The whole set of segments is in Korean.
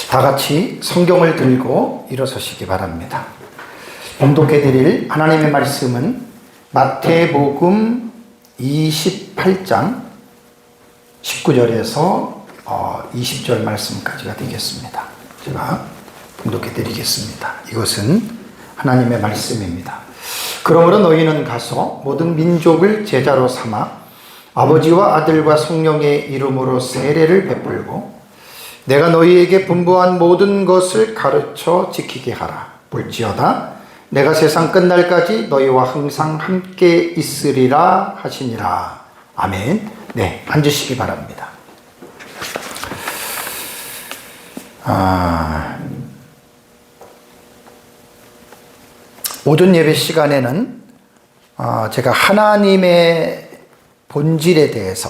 다 같이 성경을 들고 일어서시기 바랍니다. 봉독해 드릴 하나님의 말씀은 마태복음 28장 19절에서 20절 말씀까지가 되겠습니다. 제가 봉독해 드리겠습니다. 이것은 하나님의 말씀입니다. 그러므로 너희는 가서 모든 민족을 제자로 삼아 아버지와 아들과 성령의 이름으로 세례를 베풀고 내가 너희에게 분부한 모든 것을 가르쳐 지키게 하라. 볼지어다 내가 세상 끝날까지 너희와 항상 함께 있으리라 하시니라. 아멘. 네, 앉으시기 바랍니다. 오전 예배 시간에는 제가 하나님의 본질에 대해서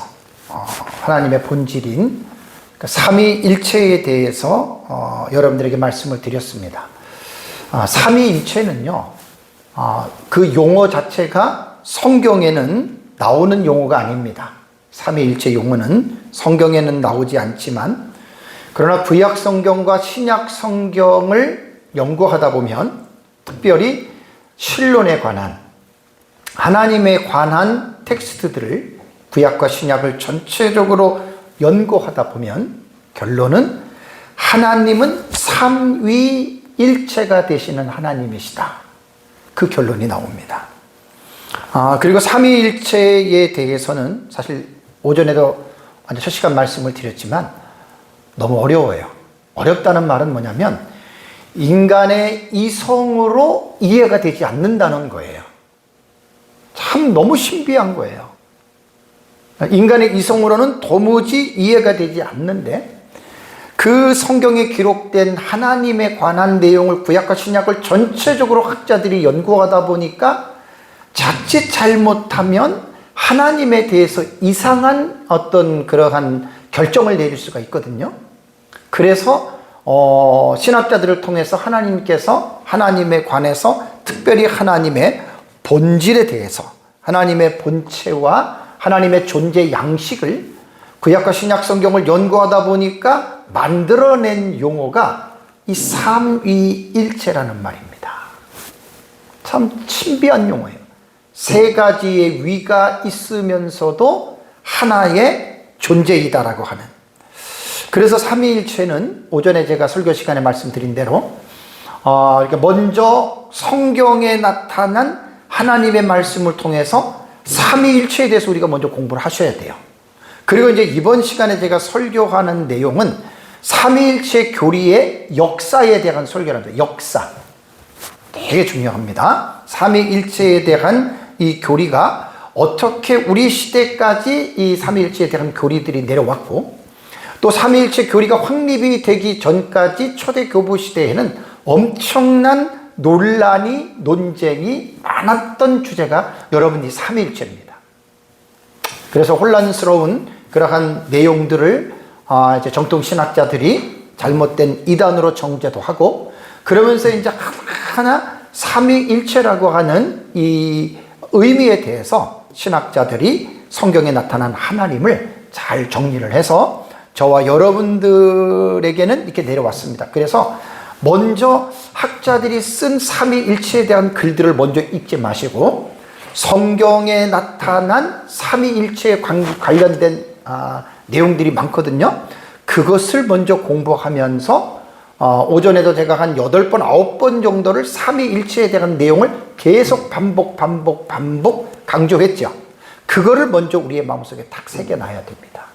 하나님의 본질인 삼위일체에 대해서 여러분들에게 말씀을 드렸습니다. 삼위일체는요, 그 용어 자체가 성경에는 나오는 용어가 아닙니다. 삼위일체 용어는 성경에는 나오지 않지만, 그러나 구약 성경과 신약 성경을 연구하다 보면 특별히 신론에 관한, 하나님에 관한 텍스트들을 구약과 신약을 전체적으로 연구하다 보면 결론은 하나님은 삼위일체가 되시는 하나님이시다. 그 결론이 나옵니다. 그리고 삼위일체에 대해서는 사실 오전에도 첫 시간 말씀을 드렸지만 너무 어려워요. 어렵다는 말은 뭐냐면 인간의 이성으로 이해가 되지 않는다는 거예요. 참 너무 신비한 거예요. 인간의 이성으로는 도무지 이해가 되지 않는데 그 성경에 기록된 하나님에 관한 내용을 구약과 신약을 전체적으로 학자들이 연구하다 보니까 자칫 잘못하면 하나님에 대해서 이상한 어떤 그러한 결정을 내릴 수가 있거든요. 그래서 신학자들을 통해서 하나님께서 하나님에 관해서 특별히 하나님의 본질에 대해서 하나님의 본체와 하나님의 존재 양식을 구약과 신약 성경을 연구하다 보니까 만들어낸 용어가 이 삼위일체라는 말입니다. 참 신비한 용어예요. 세 가지의 위가 있으면서도 하나의 존재이다라고 하는. 그래서 삼위일체는 오전에 제가 설교 시간에 말씀드린 대로 먼저 성경에 나타난 하나님의 말씀을 통해서 삼위일체에 대해서 우리가 먼저 공부를 하셔야 돼요. 그리고 이제 이번 시간에 제가 설교하는 내용은 삼위일체 교리의 역사에 대한 설교랍니다. 역사. 되게 중요합니다. 삼위일체에 대한 이 교리가 어떻게 우리 시대까지 이 삼위일체에 대한 교리들이 내려왔고 또 삼위일체 교리가 확립이 되기 전까지 초대교부 시대에는 엄청난 논란이, 논쟁이 많았던 주제가 여러분 이 삼위일체입니다. 그래서 혼란스러운 그러한 내용들을 이제 정통신학자들이 잘못된 이단으로 정죄도 하고 그러면서 이제 하나 삼위일체라고 하는 이 의미에 대해서 신학자들이 성경에 나타난 하나님을 잘 정리를 해서 저와 여러분들에게는 이렇게 내려왔습니다. 그래서 먼저 학자들이 쓴 삼위일체에 대한 글들을 먼저 읽지 마시고 성경에 나타난 삼위일체에 관련된 내용들이 많거든요. 그것을 먼저 공부하면서 오전에도 제가 한 8번, 9번 정도를 삼위일체에 대한 내용을 계속 반복 강조했죠. 그거를 먼저 우리의 마음속에 딱 새겨놔야 됩니다.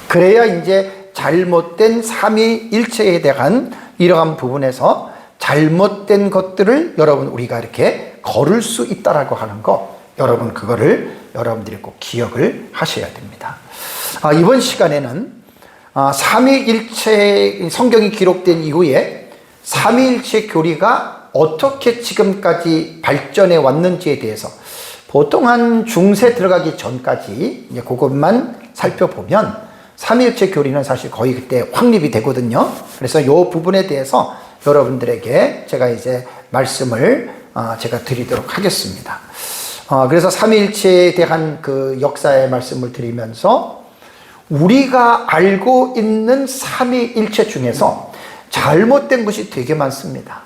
그래야 이제 잘못된 삼위일체에 대한 이러한 부분에서 잘못된 것들을 여러분 우리가 이렇게 거를 수 있다라고 하는 거 여러분 그거를 여러분들이 꼭 기억을 하셔야 됩니다. 이번 시간에는 삼위일체 성경이 기록된 이후에 삼위일체 교리가 어떻게 지금까지 발전해 왔는지에 대해서 보통 한 중세 들어가기 전까지 이제 그것만 살펴보면 삼위일체 교리는 사실 거의 그때 확립이 되거든요. 그래서 이 부분에 대해서 여러분들에게 제가 이제 말씀을 제가 드리도록 하겠습니다. 그래서 삼위일체에 대한 그 역사의 말씀을 드리면서 우리가 알고 있는 삼위일체 중에서 잘못된 것이 되게 많습니다.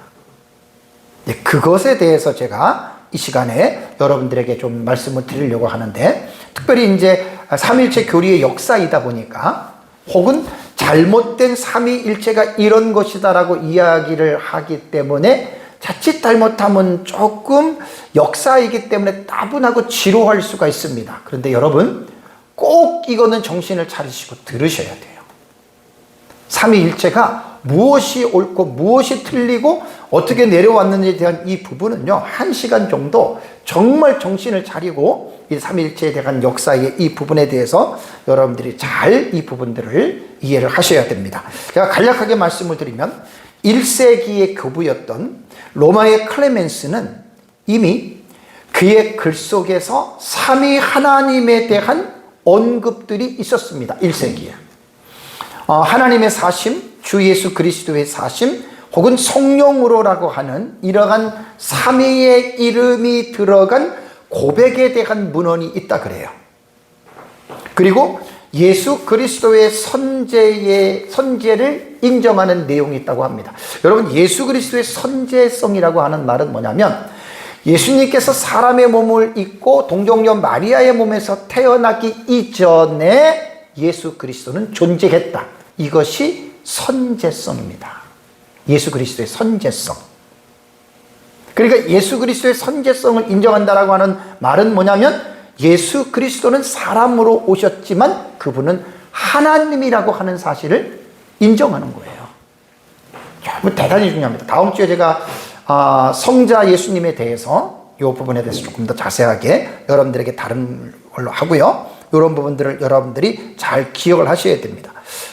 그것에 대해서 제가 이 시간에 여러분들에게 좀 말씀을 드리려고 하는데, 특별히 이제 삼위일체 교리의 역사이다 보니까, 혹은 잘못된 삼위일체가 이런 것이다라고 이야기를 하기 때문에 자칫 잘못하면 조금 역사이기 때문에 따분하고 지루할 수가 있습니다. 그런데 여러분, 꼭 이거는 정신을 차리시고 들으셔야 돼요. 삼위일체가 무엇이 옳고 무엇이 틀리고 어떻게 내려왔는지에 대한 이 부분은요, 1시간 정도 정말 정신을 차리고 이 삼위일체에 대한 역사의 이 부분에 대해서 여러분들이 잘 이 부분들을 이해를 하셔야 됩니다. 제가 간략하게 말씀을 드리면 1세기의 교부였던 로마의 클레멘스는 이미 그의 글 속에서 삼위 하나님에 대한 언급들이 있었습니다. 1세기에 하나님의 사심, 주 예수 그리스도의 사심, 혹은 성령으로라고 하는 이러한 삼위의 이름이 들어간 고백에 대한 문헌이 있다 그래요. 그리고 예수 그리스도의 선제를 인정하는 내용이 있다고 합니다. 여러분, 예수 그리스도의 선제성이라고 하는 말은 뭐냐면, 예수님께서 사람의 몸을 입고 동정녀 마리아의 몸에서 태어나기 이전에 예수 그리스도는 존재했다. 이것이 선제성입니다. 예수 그리스도의 선제성. 그러니까 예수 그리스도의 선제성을 인정한다라고 하는 말은 뭐냐면, 예수 그리스도는 사람으로 오셨지만 그분은 하나님이라고 하는 사실을 인정하는 거예요. 정말 대단히 중요합니다. 다음 주에 제가 성자 예수님에 대해서 이 부분에 대해서 조금 더 자세하게 여러분들에게 다른 걸로 하고요. 이런 부분들을 여러분들이 잘 기억을 하셔야 됩니다.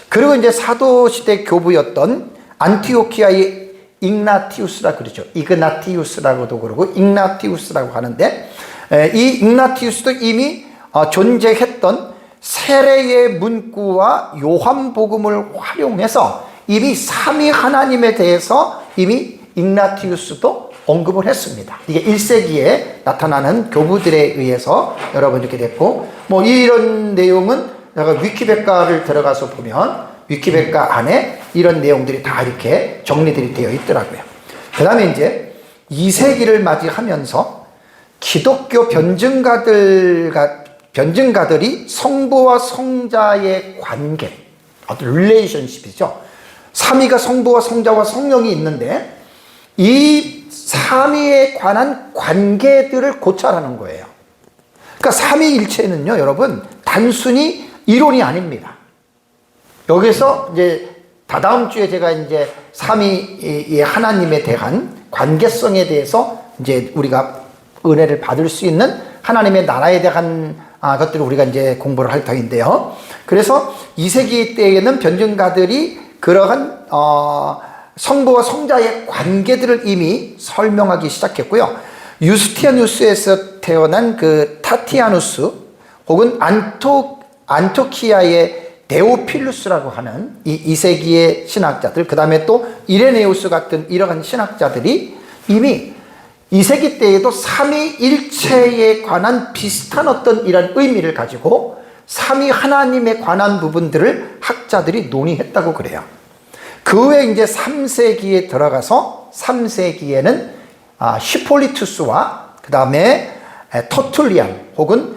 그리고 이제 사도시대 교부였던 안티오키아의 ig나티우스라 그러죠. 이그나티우스라고도 그러고 ig나티우스라고 하는데, 이 ig나티우스도 이미 존재했던 세례의 문구와 요한복음을 활용해서 이미 삼위 하나님에 대해서 이미 ig나티우스도 언급을 했습니다. 이게 1세기에 나타나는 교부들에 의해서 여러분 이렇게 됐고, 뭐 이런 내용은 내가 위키백과를 들어가서 보면 위키백과 안에 이런 내용들이 다 이렇게 정리들이 되어 있더라고요. 그 다음에 이제 2세기를 맞이하면서 기독교 변증가들이 성부와 성자의 관계, 어떤 릴레이션십이죠. 삼위가 성부와 성자와 성령이 있는데 이 삼위에 관한 관계들을 고찰하는 거예요. 그러니까 삼위일체는요, 여러분, 단순히 이론이 아닙니다. 여기서 이제 다다음 주에 제가 이제 삼위의 하나님에 대한 관계성에 대해서 이제 우리가 은혜를 받을 수 있는 하나님의 나라에 대한 것들을 우리가 이제 공부를 할 터인데요. 그래서 2세기 때에는 변증가들이 그러한 성부와 성자의 관계들을 이미 설명하기 시작했고요. 유스티아누스에서 태어난 그 타티아누스, 혹은 안토키아의 데오필루스라고 하는 이 2세기의 신학자들, 그 다음에 또 이레네우스 같은 이러한 신학자들이 이미 2세기 때에도 삼위일체에 관한 비슷한 어떤 이런 의미를 가지고 삼위 하나님에 관한 부분들을 학자들이 논의했다고 그래요. 그 후에 이제 3세기에 들어가서 3세기에는 히폴리투스와 그 다음에 터툴리안, 혹은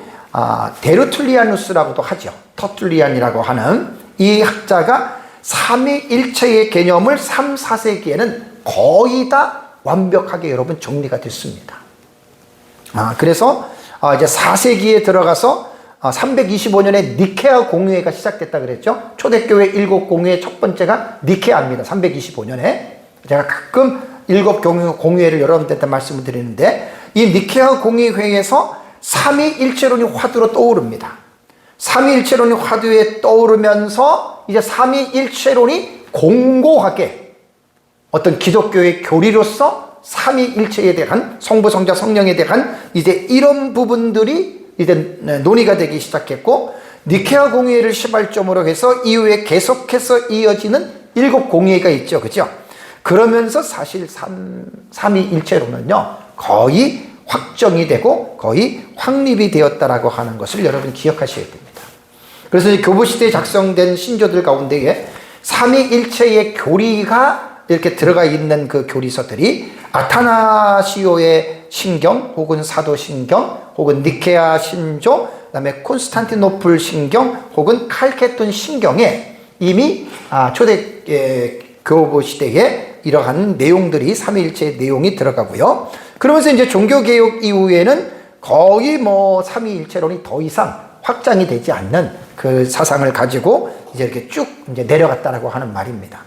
데르툴리아누스라고도 하죠. 터툴리안이라고 하는 이 학자가 삼위일체의 개념을 3, 4세기에는 거의 다 완벽하게 여러분 정리가 됐습니다. 그래서 이제 4세기에 들어가서 325년에 니케아 공의회가 시작됐다 그랬죠. 초대교회 7공의회 첫 번째가 니케아입니다. 325년에. 제가 가끔 7공의회를 여러분들한테 말씀을 드리는데, 이 니케아 공의회에서 삼위일체론이 화두로 떠오릅니다. 삼위일체론이 화두에 떠오르면서 이제 삼위일체론이 공고하게 어떤 기독교의 교리로서 삼위일체에 대한, 성부, 성자, 성령에 대한 이제 이런 부분들이 이제 논의가 되기 시작했고, 니케아 공의회를 시발점으로 해서 이후에 계속해서 이어지는 7공의회가 있죠. 그죠? 그러면서 사실 삼위일체론은요, 거의 확정이 되고 거의 확립이 되었다라고 하는 것을 여러분 기억하셔야 됩니다. 그래서 교부시대에 작성된 신조들 가운데에 삼위일체의 교리가 이렇게 들어가 있는 그 교리서들이 아타나시오의 신경 혹은 사도신경 혹은 니케아 신조 그다음에 콘스탄티노플 신경 혹은 칼케돈 신경에 이미 초대 교부 시대에 이러한 내용들이 삼위일체의 내용이 들어가고요. 그러면서 이제 종교개혁 이후에는 거의 뭐 삼위일체론이 더 이상 확장이 되지 않는 그 사상을 가지고 이제 이렇게 쭉 이제 내려갔다라고 하는 말입니다.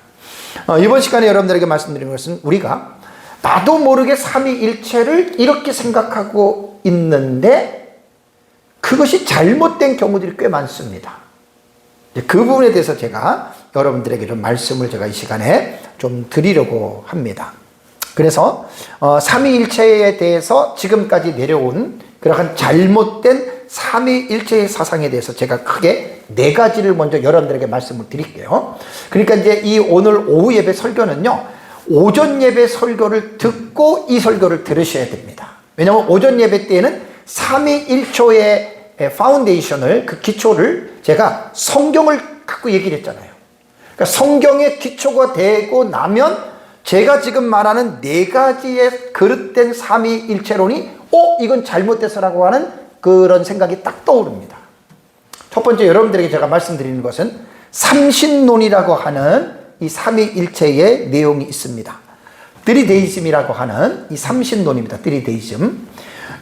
이번 시간에 여러분들에게 말씀드리는 것은 우리가 나도 모르게 삼위일체를 이렇게 생각하고 있는데 그것이 잘못된 경우들이 꽤 많습니다. 그 부분에 대해서 제가 여러분들에게 좀 말씀을 제가 이 시간에 좀 드리려고 합니다. 그래서 삼위일체에 대해서 지금까지 내려온 그러한 잘못된 삼위일체의 사상에 대해서 제가 크게 4가지를 먼저 여러분들에게 말씀을 드릴게요. 그러니까 이제 이 오늘 오후 예배 설교는요, 오전 예배 설교를 듣고 이 설교를 들으셔야 됩니다. 왜냐하면 오전 예배 때에는 삼위일초의 파운데이션을, 그 기초를 제가 성경을 갖고 얘기를 했잖아요. 그러니까 성경의 기초가 되고 나면 제가 지금 말하는 4가지의 그릇된 삼위일체론이 이건 잘못돼서라고 하는 그런 생각이 딱 떠오릅니다. 첫 번째 여러분들에게 제가 말씀드리는 것은 삼신론이라고 하는 이 삼위일체의 내용이 있습니다. 트리데이즘이라고 하는 이 삼신론입니다. 트리데이즘.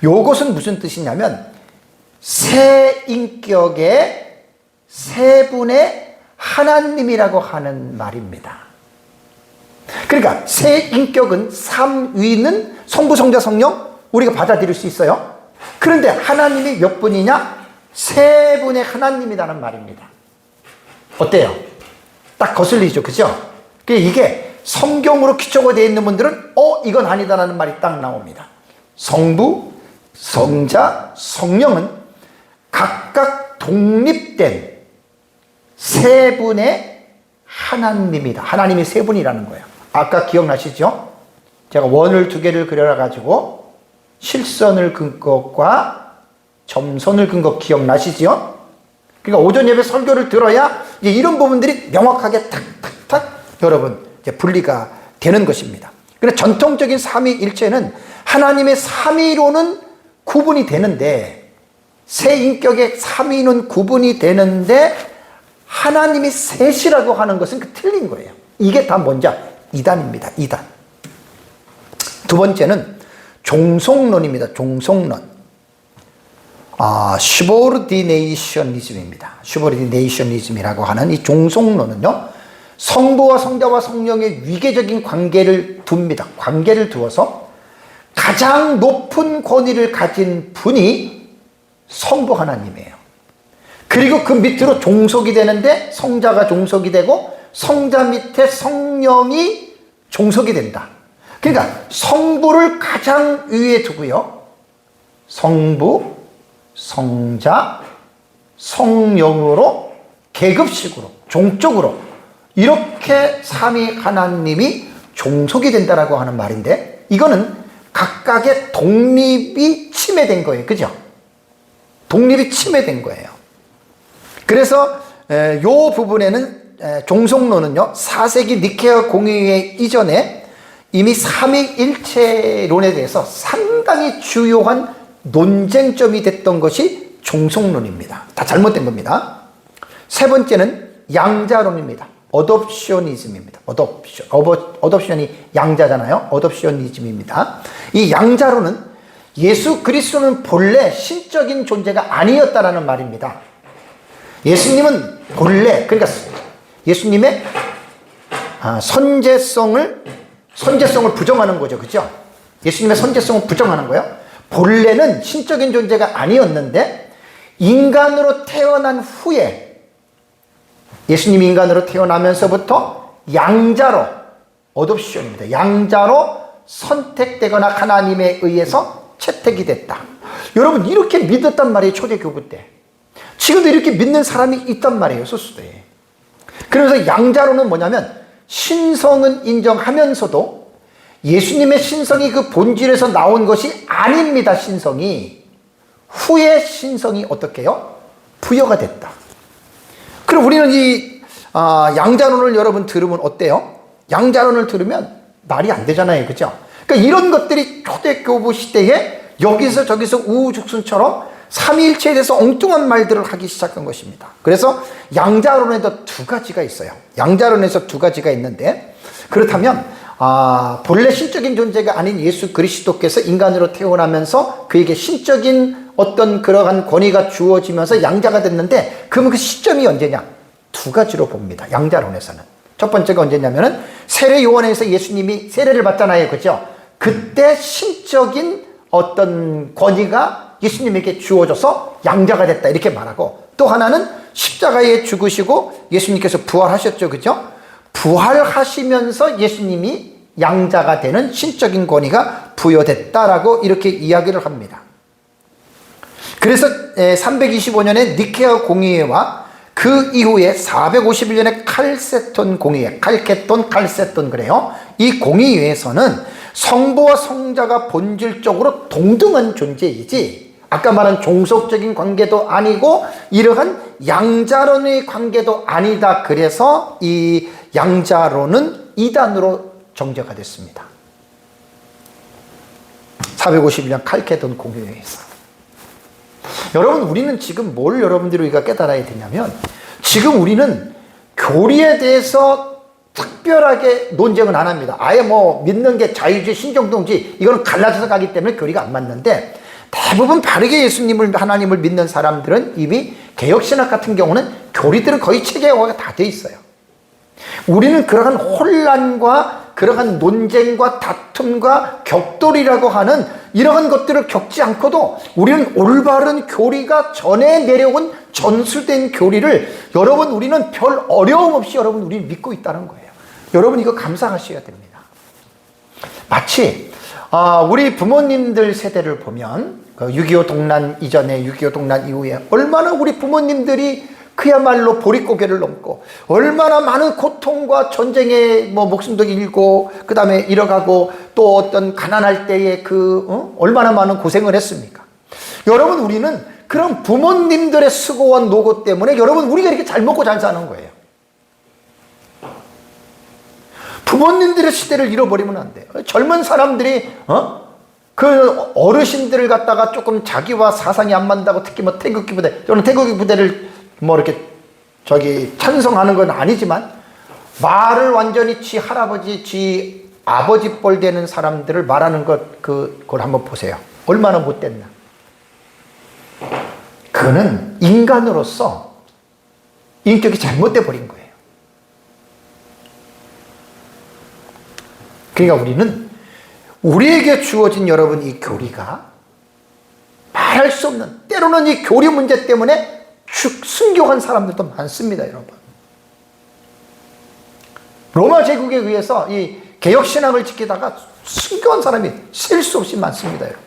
요것은 무슨 뜻이냐면 세 인격의 세 분의 하나님이라고 하는 말입니다. 그러니까 세 인격은 삼위는 성부, 성자, 성령 우리가 받아들일 수 있어요. 그런데 하나님이 몇 분이냐? 세 분의 하나님이라는 말입니다. 어때요? 딱 거슬리죠, 그죠? 이게 성경으로 기초가 되어 있는 분들은 이건 아니다라는 말이 딱 나옵니다. 성부, 성자, 성령은 각각 독립된 세 분의 하나님이다. 하나님이 세 분이라는 거예요. 아까 기억나시죠? 제가 원을 2개를 그려라 가지고 실선을 긋은 것과 점선을 긋은 것 기억나시죠? 그러니까 오전 예배 설교를 들어야 이제 이런 부분들이 명확하게 탁탁탁 여러분 이제 분리가 되는 것입니다. 그런데 전통적인 삼위일체는 하나님의 삼위로는 구분이 되는데 세 인격의 삼위는 구분이 되는데 하나님이 셋이라고 하는 것은 틀린 거예요. 이게 다 뭔지 이단입니다. 이단. 두 번째는 종속론입니다. 종속론. 슈보르디네이셔니즘입니다. 슈보르디네이셔니즘이라고 하는 이 종속론은요, 성부와 성자와 성령의 위계적인 관계를 둡니다. 관계를 두어서 가장 높은 권위를 가진 분이 성부 하나님이에요. 그리고 그 밑으로 종속이 되는데 성자가 종속이 되고 성자 밑에 성령이 종속이 된다. 그러니까 성부를 가장 위에 두고요, 성부, 성자, 성령으로 계급식으로 종적으로 이렇게 삼위 하나님이 종속이 된다라고 하는 말인데 이거는 각각의 독립이 침해된 거예요. 그죠? 독립이 침해된 거예요. 그래서 요 부분에는 종속론은요 4세기 니케아 공의회 이전에 이미 삼위일체론에 대해서 상당히 주요한 논쟁점이 됐던 것이 종속론입니다. 다 잘못된 겁니다. 세 번째는 양자론입니다. 어덥셔니즘입니다. 어덥션이 양자잖아요. 어덥셔니즘입니다. 이 양자론은 예수 그리스도는 본래 신적인 존재가 아니었다라는 말입니다. 예수님은 본래, 그러니까 예수님의 선제성을 부정하는 거죠. 그죠? 예수님의 선제성을 부정하는 거예요. 본래는 신적인 존재가 아니었는데 인간으로 태어난 후에 예수님이 인간으로 태어나면서부터 양자로, 어덥션입니다. 양자로 선택되거나 하나님에 의해서 채택이 됐다. 여러분 이렇게 믿었단 말이에요. 초대교부 때. 지금도 이렇게 믿는 사람이 있단 말이에요. 소수도에. 그래서 양자로는 뭐냐면 신성은 인정하면서도 예수님의 신성이 그 본질에서 나온 것이 아닙니다. 신성이. 후에 신성이 어떻게 해요? 부여가 됐다. 그럼 우리는 이 양자론을 여러분 들으면 어때요? 양자론을 들으면 말이 안 되잖아요. 그죠? 그러니까 이런 것들이 초대교부 시대에 여기서 저기서 우후죽순처럼 삼위일체에 대해서 엉뚱한 말들을 하기 시작한 것입니다. 그래서 양자론에도 두 가지가 있어요. 양자론에서 두 가지가 있는데, 그렇다면 본래 신적인 존재가 아닌 예수 그리스도께서 인간으로 태어나면서 그에게 신적인 어떤 그러한 권위가 주어지면서 양자가 됐는데, 그러면 그 시점이 언제냐? 두 가지로 봅니다. 양자론에서는. 첫 번째가 언제냐면은 세례 요한에서 예수님이 세례를 받잖아요. 그죠? 그때 신적인 어떤 권위가 예수님에게 주어져서 양자가 됐다, 이렇게 말하고, 또 하나는 십자가에 죽으시고 예수님께서 부활하셨죠. 그죠? 부활하시면서 예수님이 양자가 되는 신적인 권위가 부여됐다라고 이렇게 이야기를 합니다. 그래서 325년에 니케아 공의회와 그 이후에 451년에 칼세톤 공의회, 칼케톤 그래요. 이 공의회에서는 성부와 성자가 본질적으로 동등한 존재이지, 아까 말한 종속적인 관계도 아니고 이러한 양자론의 관계도 아니다. 그래서 이 양자론은 이단으로 정죄가 됐습니다. 451년 칼케돈 공의회에서. 여러분, 우리는 지금 뭘 여러분들이 우리가 깨달아야 되냐면, 지금 우리는 교리에 대해서 특별하게 논쟁은 안 합니다. 아예 뭐 믿는 게 자유주의, 신정동주의, 이거는 갈라져서 가기 때문에 교리가 안 맞는데, 대부분 바르게 예수님을, 하나님을 믿는 사람들은 이미 개혁신학 같은 경우는 교리들은 거의 체계화가 다 돼 있어요. 우리는 그러한 혼란과 그러한 논쟁과 다툼과 격돌이라고 하는 이러한 것들을 겪지 않고도 우리는 올바른 교리가 전에 내려온 전수된 교리를 우리는 별 어려움 없이 우리는 믿고 있다는 거예요. 여러분, 이거 감사하셔야 됩니다. 마치 우리 부모님들 세대를 보면 6.25 동란 이전에 6.25 동란 이후에 얼마나 우리 부모님들이 그야말로 보릿고개를 넘고 얼마나 많은 고통과 전쟁에 목숨도 잃고 그 다음에 잃어가고 또 어떤 가난할 때에 얼마나 많은 고생을 했습니까? 여러분, 우리는 그런 부모님들의 수고와 노고 때문에 우리가 이렇게 잘 먹고 잘 사는 거예요. 부모님들의 시대를 잃어버리면 안 돼요. 젊은 사람들이 그 어르신들을 갖다가 조금 자기와 사상이 안 맞는다고, 특히 태극기 부대, 저는 태극기 부대를 이렇게 찬성하는 건 아니지만, 말을 완전히 지 할아버지, 지 아버지 뻘 되는 사람들을 말하는 그걸 한번 보세요. 얼마나 못됐나. 그는 인간으로서 인격이 잘못돼 버린 거예요. 그러니까 우리는 우리에게 주어진 여러분 이 교리가 말할 수 없는, 때로는 이 교리 문제 때문에 순교한 사람들도 많습니다. 여러분, 로마 제국에 의해서 이 개혁신학을 지키다가 순교한 사람이 셀 수 없이 많습니다. 여러분,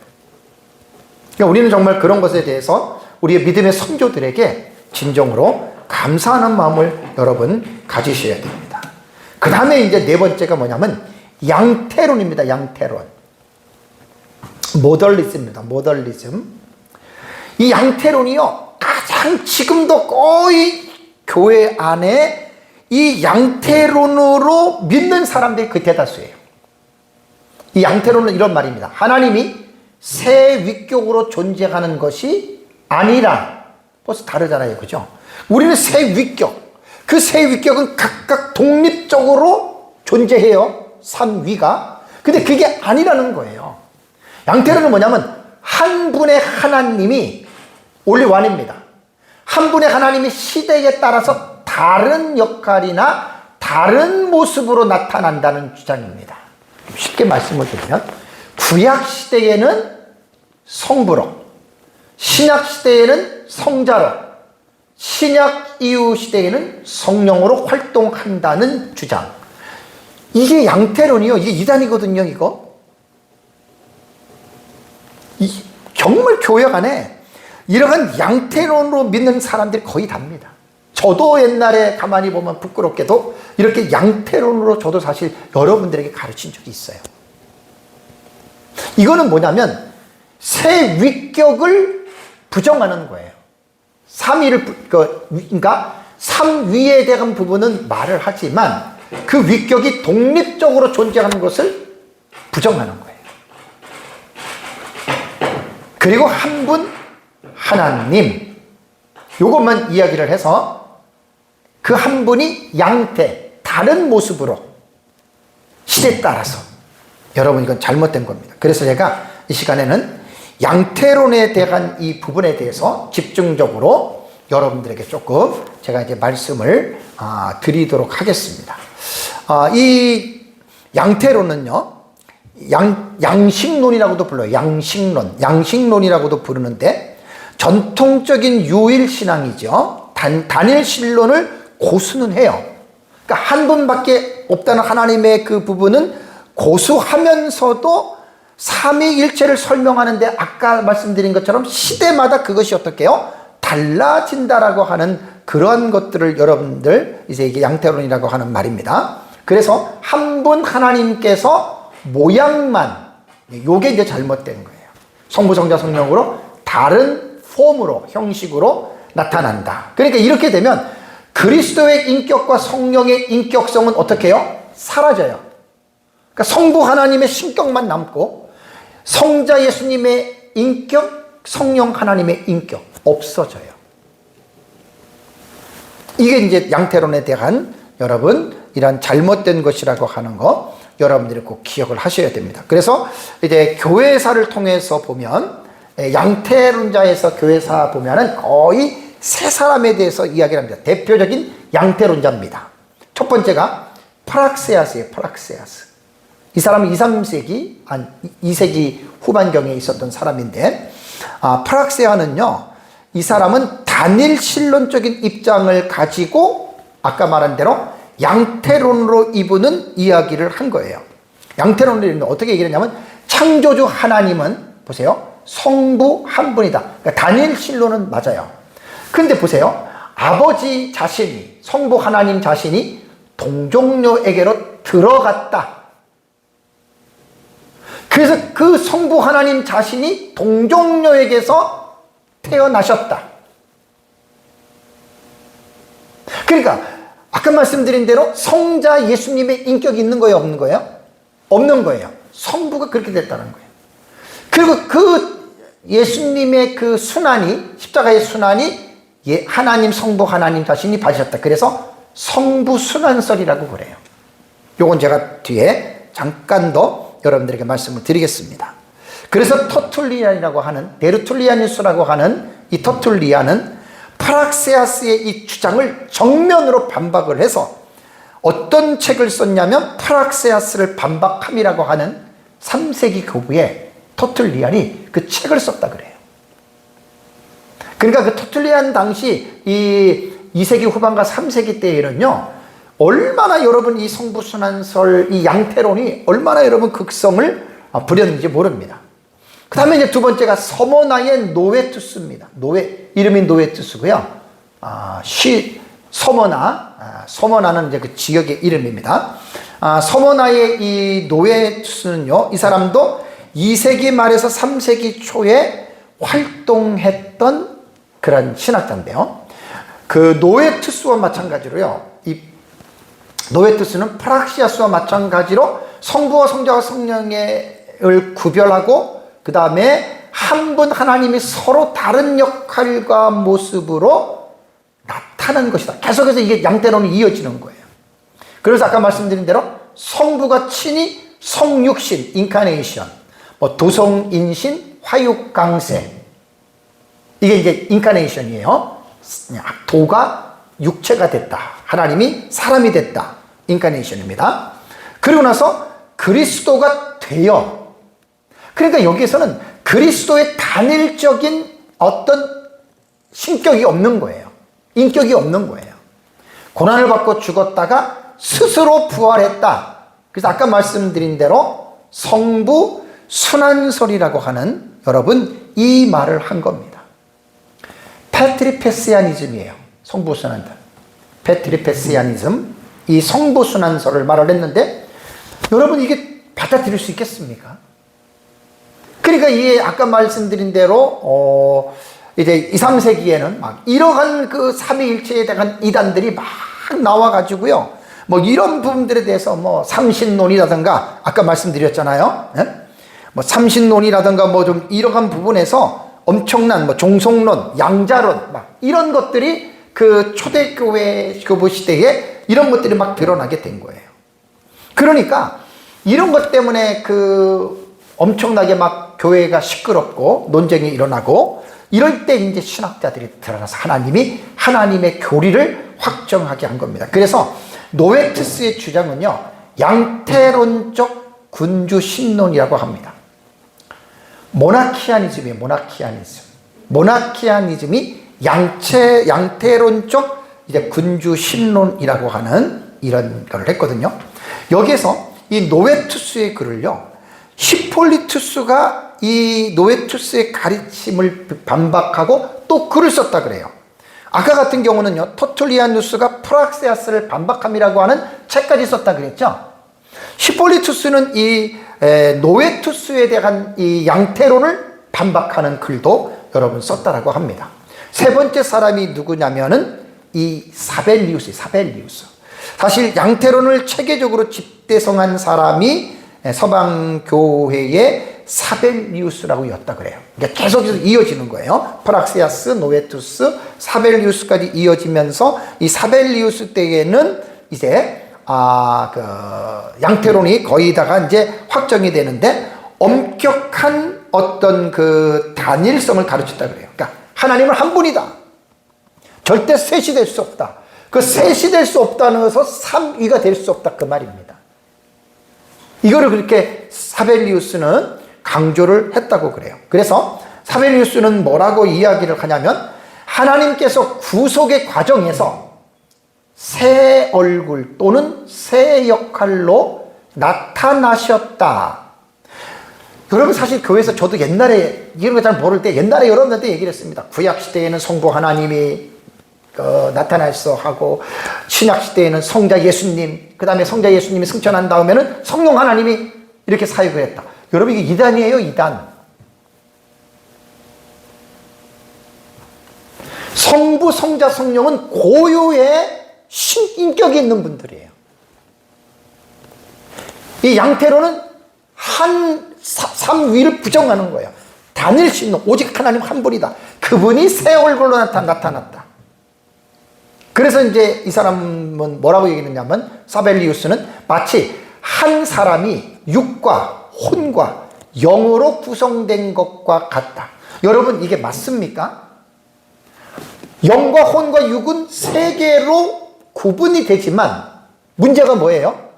그러니까 우리는 정말 그런 것에 대해서 우리의 믿음의 선조들에게 진정으로 감사하는 마음을 여러분 가지셔야 됩니다. 그 다음에 이제 네 번째가 뭐냐면 양태론입니다. 양태론, 모더니즘입니다. 모더니즘. 이 양태론이요, 가장 지금도 거의 교회 안에 이 양태론으로 믿는 사람들이 그 대다수예요. 이 양태론은 이런 말입니다. 하나님이 새 위격으로 존재하는 것이 아니라, 벌써 다르잖아요. 그죠? 우리는 새 위격, 그 새 위격은 각각 독립적으로 존재해요. 삼위가. 근데 그게 아니라는 거예요. 양태론은 뭐냐면 한 분의 하나님이 올리원입니다. 한 분의 하나님이 시대에 따라서 다른 역할이나 다른 모습으로 나타난다는 주장입니다. 쉽게 말씀을 드리면, 구약 시대에는 성부로, 신약 시대에는 성자로, 신약 이후 시대에는 성령으로 활동한다는 주장. 이게 양태론이요. 이게 이단이거든요. 이거 정말 교역 안에 이러한 양태론으로 믿는 사람들이 거의 답니다. 저도 옛날에 가만히 보면 부끄럽게도 이렇게 양태론으로 저도 사실 여러분들에게 가르친 적이 있어요. 이거는 뭐냐면 새 위격을 부정하는 거예요. 삼위를, 그러니까 삼위에 대한 부분은 말을 하지만 그 위격이 독립적으로 존재하는 것을 부정하는 거예요. 그리고 한 분 하나님, 이것만 이야기를 해서 그 한 분이 양태, 다른 모습으로 시대에 따라서, 여러분 이건 잘못된 겁니다. 그래서 제가 이 시간에는 양태론에 대한 이 부분에 대해서 집중적으로 여러분들에게 조금 제가 이제 말씀을 드리도록 하겠습니다. 이 양태론은요, 양식론이라고도 불러요. 양식론이라고도 부르는데, 전통적인 유일신앙이죠. 단일신론을 고수는 해요. 그러니까 한 분밖에 없다는 하나님의 그 부분은 고수하면서도 삼위일체를 설명하는데, 아까 말씀드린 것처럼 시대마다 그것이 어떻게 해요? 달라진다라고 하는 그런 것들을 여러분들 이제 이게 양태론이라고 하는 말입니다. 그래서 한 분 하나님께서 모양만, 요게 이제 잘못된 거예요. 성부, 성자, 성령으로 다른 폼으로, 형식으로 나타난다. 그러니까 이렇게 되면 그리스도의 인격과 성령의 인격성은 어떻게 해요? 사라져요. 그러니까 성부 하나님의 신격만 남고 성자 예수님의 인격, 성령 하나님의 인격 없어져요. 이게 이제 양태론에 대한 여러분 이런 잘못된 것이라고 하는 거 여러분들이 꼭 기억을 하셔야 됩니다. 그래서 이제 교회사를 통해서 보면 양태론자에서 교회사 보면은 거의 세 사람에 대해서 이야기를 합니다. 대표적인 양태론자입니다. 첫 번째가 프락세아스예요. 프락세아스. 이 사람은 2, 3세기, 2세기 후반경에 있었던 사람인데, 프락세아는요, 이 사람은 단일신론적인 입장을 가지고 아까 말한 대로 양태론으로 이분은 이야기를 한 거예요. 양태론으로 어떻게 얘기를 했냐면, 창조주 하나님은 보세요, 성부 한 분이다. 그러니까 단일신론은 맞아요. 근데 보세요, 아버지 자신이, 성부 하나님 자신이 동정녀에게로 들어갔다. 그래서 그 성부 하나님 자신이 동정녀에게서 태어나셨다. 그러니까 아까 말씀드린 대로 성자 예수님의 인격이 있는 거예요, 없는 거예요? 없는 거예요. 성부가 그렇게 됐다는 거예요. 그리고 그 예수님의 그 순환이, 십자가의 순환이 하나님, 성부 하나님 자신이 받으셨다. 그래서 성부 순환설이라고 그래요. 요건 제가 뒤에 잠깐 더 여러분들에게 말씀을 드리겠습니다. 그래서 터툴리안이라고 하는, 데르툴리아누스라고 하는 이 터툴리안은 프락세아스의 이 주장을 정면으로 반박을 해서 어떤 책을 썼냐면 프락세아스를 반박함이라고 하는 3세기 교부에 터툴리안이 그 책을 썼다 그래요. 그러니까 그 터툴리안 당시 이 2세기 후반과 3세기 때에는요, 얼마나 여러분 이 성부순환설, 이 양태론이 얼마나 여러분 극성을 부렸는지 모릅니다. 그 다음에 이제 두 번째가 서머나의 노웨투스입니다. 이름이 노웨투스고요. 서머나는 이제 그 지역의 이름입니다. 서머나의 이 노웨투스는요, 이 사람도 2세기 말에서 3세기 초에 활동했던 그런 신학자인데요. 그 노웨투스와 마찬가지로요, 이 노웨투스는 프락시아스와 마찬가지로 성부와 성자와 성령을 구별하고 그 다음에 한 분 하나님이 서로 다른 역할과 모습으로 나타난 것이다. 계속해서 이게 양태론이 이어지는 거예요. 그래서 아까 말씀드린 대로 성부가 친히 성육신, 인카네이션, 도성인신, 화육강세, 이게 이제 인카네이션이에요. 도가 육체가 됐다. 하나님이 사람이 됐다. 인카네이션입니다. 그리고 나서 그리스도가 되어, 그러니까 여기에서는 그리스도의 단일적인 어떤 신격이 없는 거예요. 인격이 없는 거예요. 고난을 받고 죽었다가 스스로 부활했다. 그래서 아까 말씀드린 대로 성부 순환설이라고 하는 여러분 이 말을 한 겁니다. 페트리페시아니즘이에요. 성부 순환설. 페트리페시아니즘, 이 성부 순환설을 말을 했는데 여러분 이게 받아들일 수 있겠습니까? 그러니까 이게 아까 말씀드린 대로 이제 2, 3세기에는 막 이러한 그 삼위일체에 대한 이단들이 막 나와가지고요. 뭐 이런 부분들에 대해서 뭐 삼신론이라든가 아까 말씀드렸잖아요. 예? 뭐 삼신론이라든가 뭐 좀 이러한 부분에서 엄청난 뭐 종속론, 양자론 막 이런 것들이 그 초대교회 교부 시대에 이런 것들이 막 드러나게 된 거예요. 그러니까 이런 것 때문에 그 엄청나게 막 교회가 시끄럽고 논쟁이 일어나고 이럴 때 이제 신학자들이 드러나서 하나님의 교리를 확정하게 한 겁니다. 그래서 노에투스의 주장은요, 양태론적 군주 신론이라고 합니다. 모나키아니즘이에요. 모나키아니즘이 양태론적 이제 군주 신론이라고 하는 이런 걸 했거든요. 여기에서 이 노에투스의 글을요, 히폴리투스가 이 노에투스의 가르침을 반박하고 또 글을 썼다 그래요. 아까 같은 경우는요, 터툴리아누스가 프락세아스를 반박함이라고 하는 책까지 썼다 그랬죠. 히폴리투스는 이 노에투스에 대한 이 양태론을 반박하는 글도 여러분 썼다라고 합니다. 세 번째 사람이 누구냐면은 이 사벨리우스. 사실 양태론을 체계적으로 집대성한 사람이 서방교회의 사벨리우스라고 였다 그래요. 그러니까 계속해서 이어지는 거예요. 프락세아스, 노에투스, 사벨리우스까지 이어지면서 이 사벨리우스 때에는 이제 그 양태론이 거의 다가 이제 확정이 되는데 엄격한 어떤 그 단일성을 가르쳤다 그래요. 그러니까 하나님은 한 분이다. 절대 셋이 될 수 없다. 그 셋이 될 수 없다는 것은 삼위가 될 수 없다 그 말입니다. 이거를 그렇게 사벨리우스는 강조를 했다고 그래요. 그래서 사벨리우스는 뭐라고 이야기를 하냐면 하나님께서 구속의 과정에서 새 얼굴 또는 새 역할로 나타나셨다. 여러분 사실 교회에서 저도 옛날에 이런 거 잘 모를 때 옛날에 여러분한테 얘기를 했습니다. 구약시대에는 성부 하나님이 나타나서 하고 신약시대에는 성자 예수님, 그 다음에 성자 예수님이 승천한 다음에는 성령 하나님이 이렇게 사역을 했다. 여러분 이게 이단이에요, 이단. 성부, 성자, 성령은 고유의 신인격이 있는 분들이에요. 이 양태로는 삼위를 부정하는 거예요. 단일신론, 오직 하나님 한 분이다. 그분이 새 얼굴로 나타났다. 그래서 이제 이 사람은 뭐라고 얘기했냐면 사벨리우스는 마치 한 사람이 육과 혼과 영으로 구성된 것과 같다. 여러분 이게 맞습니까? 영과 혼과 육은 세 개로 구분이 되지만 문제가 뭐예요?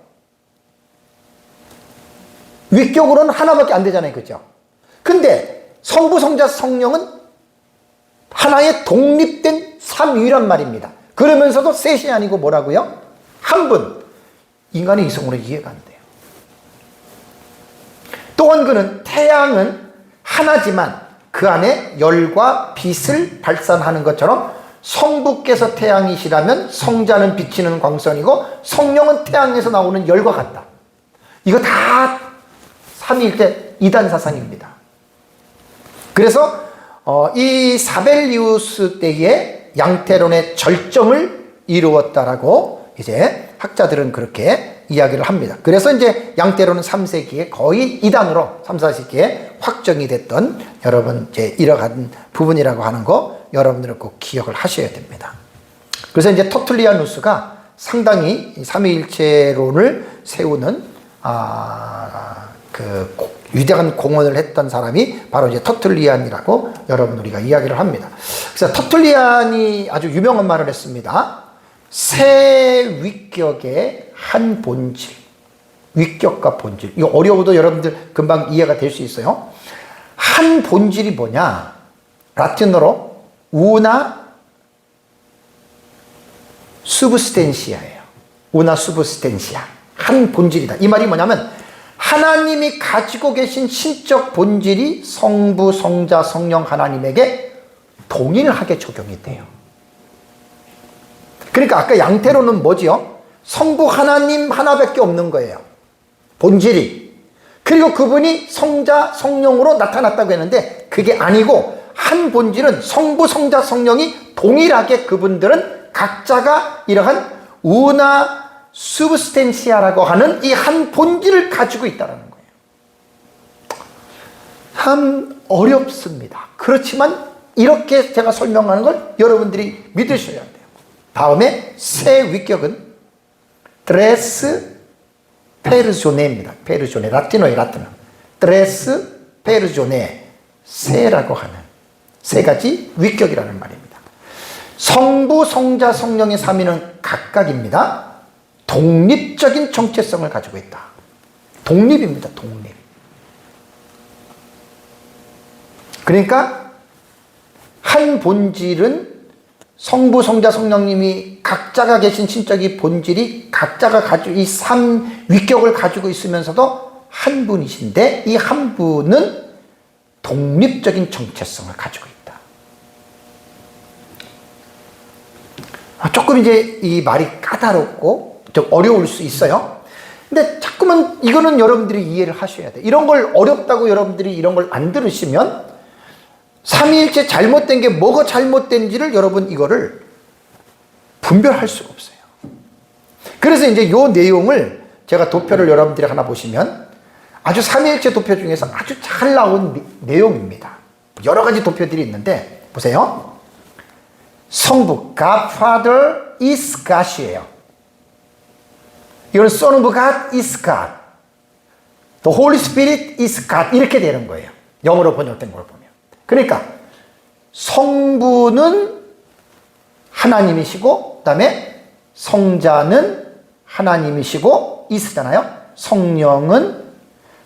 위격으로는 하나밖에 안 되잖아요. 그죠? 근데 성부, 성자, 성령은 하나의 독립된 삼위란 말입니다. 그러면서도 셋이 아니고 뭐라고요? 한 분. 인간의 이성으로 이해가 안 돼요. 또한 그는 태양은 하나지만 그 안에 열과 빛을 발산하는 것처럼 성부께서 태양이시라면 성자는 비치는 광선이고 성령은 태양에서 나오는 열과 같다. 이거 다 삼위일체 이단 사상입니다. 그래서 이 사벨리우스 때에 양태론의 절정을 이루었다라고 이제 학자들은 그렇게 이야기를 합니다. 그래서 이제 양태론은 3세기에 거의 이단으로 3, 4세기에 확정이 됐던 여러분 이제 이러한 부분이라고 하는 거 여러분들은 꼭 기억을 하셔야 됩니다. 그래서 이제 터툴리아누스가 상당히 삼위일체론을 세우는 그 위대한 공헌을 했던 사람이 바로 이제 터툴리안이라고 여러분 우리가 이야기를 합니다. 그래서 터툴리안이 아주 유명한 말을 했습니다. 세 위격의 한 본질. 위격과 본질. 이거 어려워도 여러분들 금방 이해가 될 수 있어요. 한 본질이 뭐냐? 라틴어로 우나 수브스텐시아예요. 우나 수브스텐시아. 한 본질이다. 이 말이 뭐냐면 하나님이 가지고 계신 신적 본질이 성부, 성자, 성령 하나님에게 동일하게 적용이 돼요. 그러니까 아까 양태로는 뭐지요? 성부 하나님 하나밖에 없는 거예요. 본질이. 그리고 그분이 성자, 성령으로 나타났다고 했는데 그게 아니고 한 본질은 성부, 성자, 성령이 동일하게 그분들은 각자가 이러한 우나 수브스텐시아라고 하는 이 한 본질을 가지고 있다는 거예요. 참 어렵습니다. 그렇지만 이렇게 제가 설명하는 걸 여러분들이 믿으셔야 돼요. 다음에 새 위격은 드레스 페르조네입니다. 페르조네, 라틴어의 라틴어. 드레스 페르조네, 새라고 하는 세 가지 위격이라는 말입니다. 성부, 성자, 성령의 삼위는 각각입니다. 독립적인 정체성을 가지고 있다. 독립입니다. 독립. 그러니까 한 본질은 성부, 성자, 성령님이 각자가 계신 신적인 본질이 각자가 가지고 이 삼위격을 가지고 있으면서도 한 분이신데 이 한 분은 독립적인 정체성을 가지고 있다. 조금 이제 이 말이 까다롭고 좀 어려울 수 있어요. 근데 자꾸만 이거는 여러분들이 이해를 하셔야 돼요. 이런 걸 어렵다고 여러분들이 이런 걸 안 들으시면 삼위일체 잘못된 게 뭐가 잘못된지를 여러분 이거를 분별할 수가 없어요. 그래서 이제 요 내용을 제가 도표를 여러분들이 하나 보시면 아주 삼위일체 도표 중에서 아주 잘 나온 내용입니다. 여러 가지 도표들이 있는데 보세요. 성부 God Father is God이에요. 이건 Son of God is God. The Holy Spirit is God. 이렇게 되는 거예요. 영어로 번역된 걸 보면. 그러니까 성부는 하나님이시고 그 다음에 성자는 하나님이시고 is잖아요. 성령은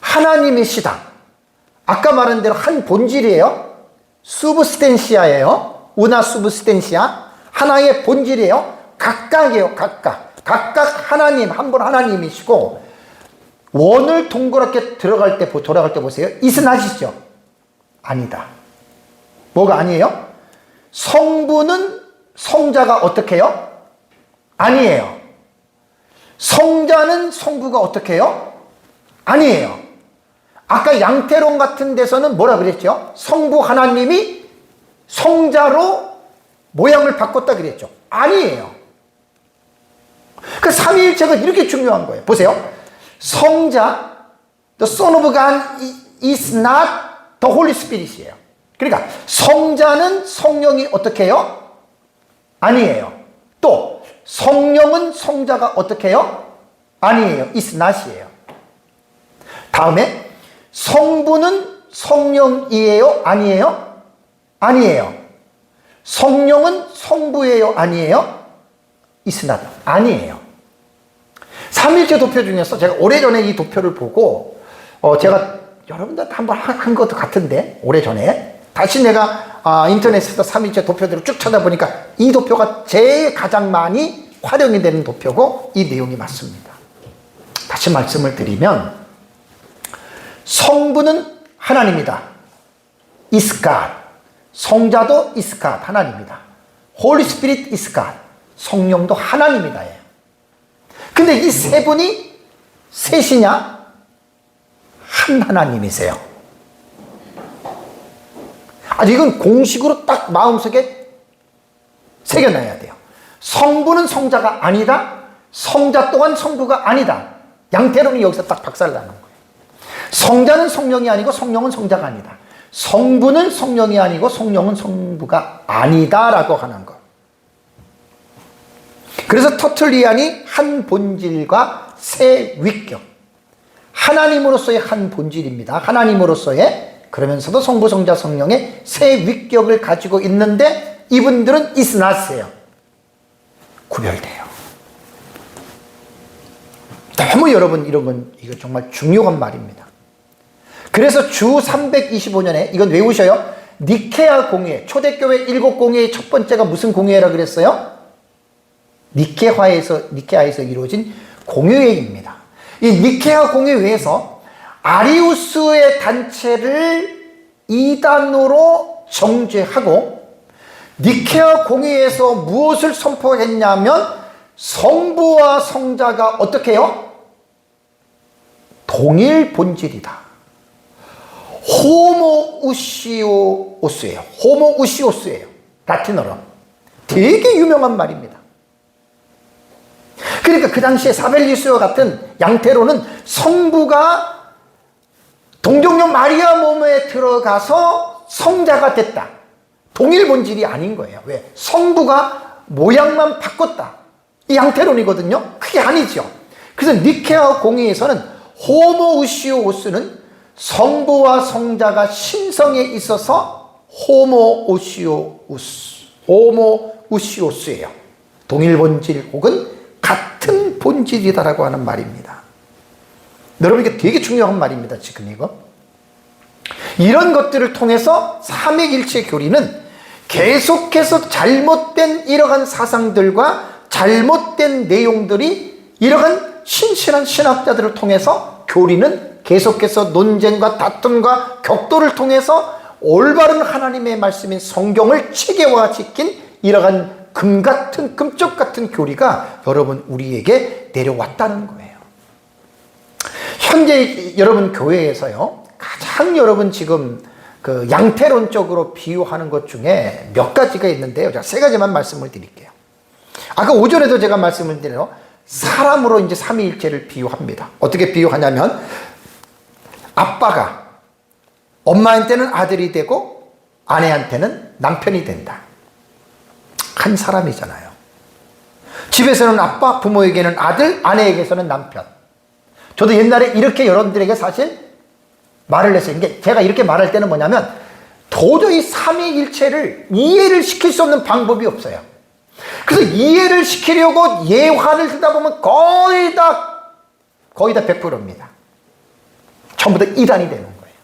하나님이시다. 아까 말한 대로 한 본질이에요. 수브스텐시아예요. 우나 수브스텐시아. 하나의 본질이에요. 각각이에요. 각각 하나님, 한 분 하나님이시고 원을 동그랗게 돌아갈 때 보세요. 이스나시죠? 아니다. 뭐가 아니에요? 성부는 성자가 어떻게 해요? 아니에요. 성자는 성부가 어떻게 해요? 아니에요. 아까 양태론 같은 데서는 뭐라 그랬죠? 성부 하나님이 성자로 모양을 바꿨다 그랬죠. 아니에요. 그 삼위일체가 이렇게 중요한 거예요. 보세요. 성자, the Son of God is not the Holy Spirit이에요. 그러니까 성자는 성령이 어떻게 해요? 아니에요. 또 성령은 성자가 어떻게 해요? 아니에요. is not이에요. 다음에 성부는 성령이에요? 아니에요? 아니에요. 성령은 성부예요? 아니에요? is not. 아니에요. 삼위일체 도표 중에서 제가 오래전에 이 도표를 보고 제가 여러분들한테 한번 한 것도 같은데 오래전에 다시 내가 인터넷에서 삼위일체 도표들을 쭉 찾아보니까 이 도표가 제일 가장 많이 활용이 되는 도표고 이 내용이 맞습니다. 다시 말씀을 드리면 성부는 하나님이다. is God. 성자도 is God. 하나님이다. Holy Spirit is God. 성령도 하나님이다. 근데 이 세 분이 셋이냐? 한 하나님이세요. 이건 공식으로 딱 마음속에 새겨놔야 돼요. 성부는 성자가 아니다. 성자 또한 성부가 아니다. 양태론이 여기서 딱 박살나는 거예요. 성자는 성령이 아니고 성령은 성자가 아니다. 성부는 성령이 아니고 성령은 성부가 아니다라고 하는 것. 그래서 터틀리안이 한 본질과 세 위격. 하나님으로서의 한 본질입니다. 하나님으로서의 그러면서도 성부, 성자, 성령의 세 위격을 가지고 있는데 이분들은 is not이에요. 구별돼요. 너무 여러분 이거 정말 중요한 말입니다. 그래서 주 325년에 이건 외우셔요. 니케아 공회, 초대교회 7공회의 첫 번째가 무슨 공회라 그랬어요? 니케아에서 이루어진 공회입니다. 이 니케아 공회에서 아리우스의 단체를 이단으로 정죄하고 니케아 공회에서 무엇을 선포했냐면 성부와 성자가 어떻게 해요? 동일 본질이다. 호모우시오스예요. 호모우시오스예요. 라틴어로. 되게 유명한 말입니다. 그러니까 그 당시에 사벨리스와 같은 양태로는 성부가 동정녀 마리아 몸에 들어가서 성자가 됐다. 동일 본질이 아닌 거예요. 왜? 성부가 모양만 바꿨다. 이 양태론이거든요. 그게 아니죠. 그래서 니케아 공의에서는 호모우시오스는 성부와 성자가 신성에 있어서 호모우시오스예요. 동일 본질 혹은 같은 본질이다라고 하는 말입니다. 여러분, 이게 되게 중요한 말입니다. 지금 이런 것들을 통해서 삼위일체 교리는 계속해서 잘못된 이러한 사상들과 잘못된 내용들이 이러한 신실한 신학자들을 통해서 교리는 계속해서 논쟁과 다툼과 격돌을 통해서 올바른 하나님의 말씀인 성경을 체계화시킨 이러한 금쪽 같은 교리가 여러분 우리에게 내려왔다는 거예요. 현재 여러분 교회에서요, 가장 여러분 지금 그 양태론적으로 비유하는 것 중에 몇 가지가 있는데요. 제가 세 가지만 말씀을 드릴게요. 아까 오전에도 제가 말씀을 드려요. 사람으로 이제 삼위일체를 비유합니다. 어떻게 비유하냐면, 아빠가 엄마한테는 아들이 되고 아내한테는 남편이 된다. 한 사람이잖아요. 집에서는 아빠, 부모에게는 아들, 아내에게서는 남편. 저도 옛날에 이렇게 여러분들에게 사실 말을 했어요. 이게 제가 이렇게 말할 때는 뭐냐면, 도저히 삼위일체를 이해를 시킬 수 없는 방법이 없어요. 그래서 이해를 시키려고 예화를 쓰다 보면 거의 다 100%입니다. 전부 다 이단이 되는 거예요.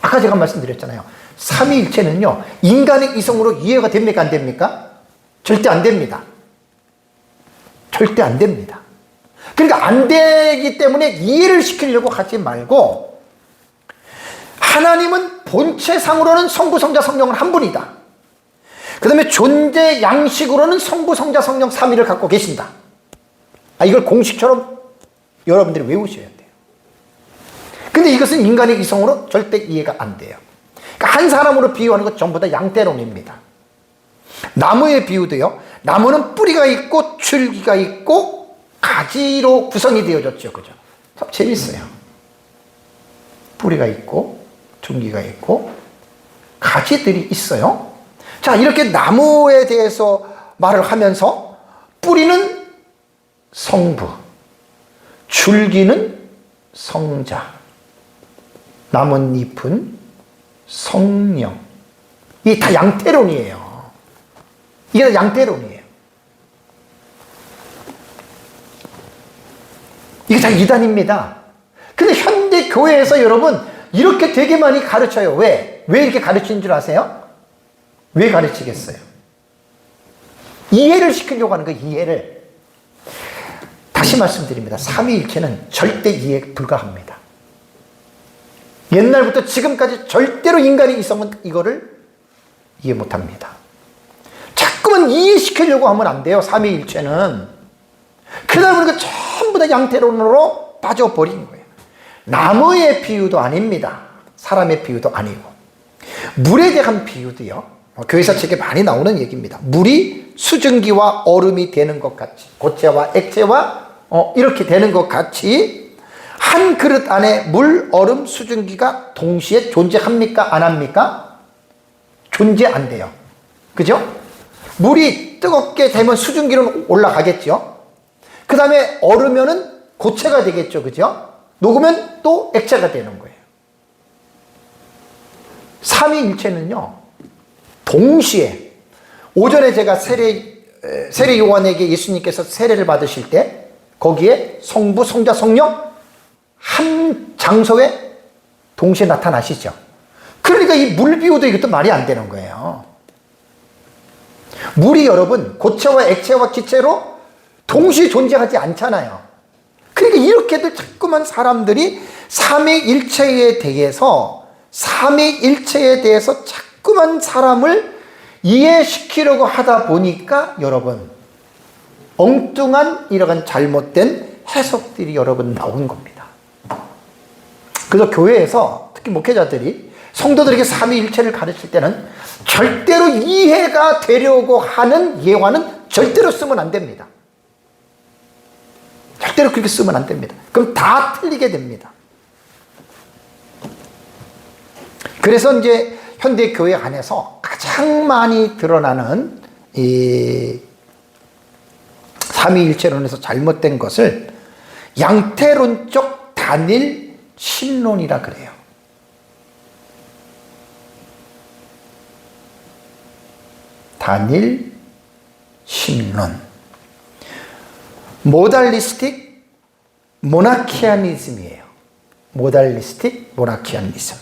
아까 제가 말씀드렸잖아요. 삼위일체는요, 인간의 이성으로 이해가 됩니까? 안 됩니까? 절대 안 됩니다. 절대 안 됩니다. 그러니까 안 되기 때문에 이해를 시키려고 하지 말고, 하나님은 본체상으로는 성부, 성자, 성령은 한 분이다. 그 다음에 존재 양식으로는 성부, 성자, 성령 삼위를 갖고 계신다. 이걸 공식처럼 여러분들이 외우셔야 돼요. 근데 이것은 인간의 이성으로 절대 이해가 안 돼요. 그러니까 한 사람으로 비유하는 것 전부 다 양태론입니다. 나무의 비유도요, 나무는 뿌리가 있고 줄기가 있고 가지로 구성이 되어졌죠. 그죠? 참 재밌어요. 뿌리가 있고 줄기가 있고 가지들이 있어요. 자, 이렇게 나무에 대해서 말을 하면서 뿌리는 성부, 줄기는 성자, 나뭇잎은 성령. 이게 다 양태론이에요. 이게 다 양태론이에요. 이게 다 이단입니다. 근데 현대 교회에서 여러분 이렇게 되게 많이 가르쳐요. 왜? 왜 이렇게 가르치는 줄 아세요? 왜 가르치겠어요? 이해를 시키려고 하는 거예요. 이해를. 다시 말씀드립니다. 삼위일체는 절대 이해에 불과합니다. 옛날부터 지금까지 절대로 인간의 이성은 이거를 이해 못합니다. 자꾸만 이해시키려고 하면 안 돼요. 삼위일체는. 그러다 보니까 전부 다 양태론으로 빠져버린 거예요. 나무의 비유도 아닙니다. 사람의 비유도 아니고. 물에 대한 비유도요, 교회사 책에 많이 나오는 얘기입니다. 물이 수증기와 얼음이 되는 것 같이, 고체와 액체와 이렇게 되는 것 같이 한 그릇 안에 물, 얼음, 수증기가 동시에 존재합니까? 안 합니까? 존재 안 돼요. 그죠? 물이 뜨겁게 되면 수증기는 올라가겠죠? 그 다음에 얼으면은 고체가 되겠죠. 그죠? 녹으면 또 액체가 되는 거예요. 삼위일체는요, 동시에, 오전에 제가 세례 요한에게 예수님께서 세례를 받으실 때 거기에 성부, 성자, 성령 한 장소에 동시에 나타나시죠. 그러니까 이 물 비유도 이것도 말이 안 되는 거예요. 물이 여러분 고체와 액체와 기체로 동시에 존재하지 않잖아요. 그러니까 이렇게들 자꾸만 사람들이 삼위일체에 대해서 자꾸만 사람을 이해시키려고 하다 보니까 여러분 엉뚱한 이러한 잘못된 해석들이 여러분 나온 겁니다. 그래서 교회에서 특히 목회자들이 성도들에게 삼위일체를 가르칠 때는 절대로 이해가 되려고 하는 예화는 절대로 쓰면 안 됩니다. 절대로 그렇게 쓰면 안 됩니다. 그럼 다 틀리게 됩니다. 그래서 이제 현대 교회 안에서 가장 많이 드러나는 이 삼위일체론에서 잘못된 것을 양태론적 단일 신론이라 그래요. 단일 신론. 모달리스틱 모나키아니즘이에요. 모달리스틱 모나키아니즘.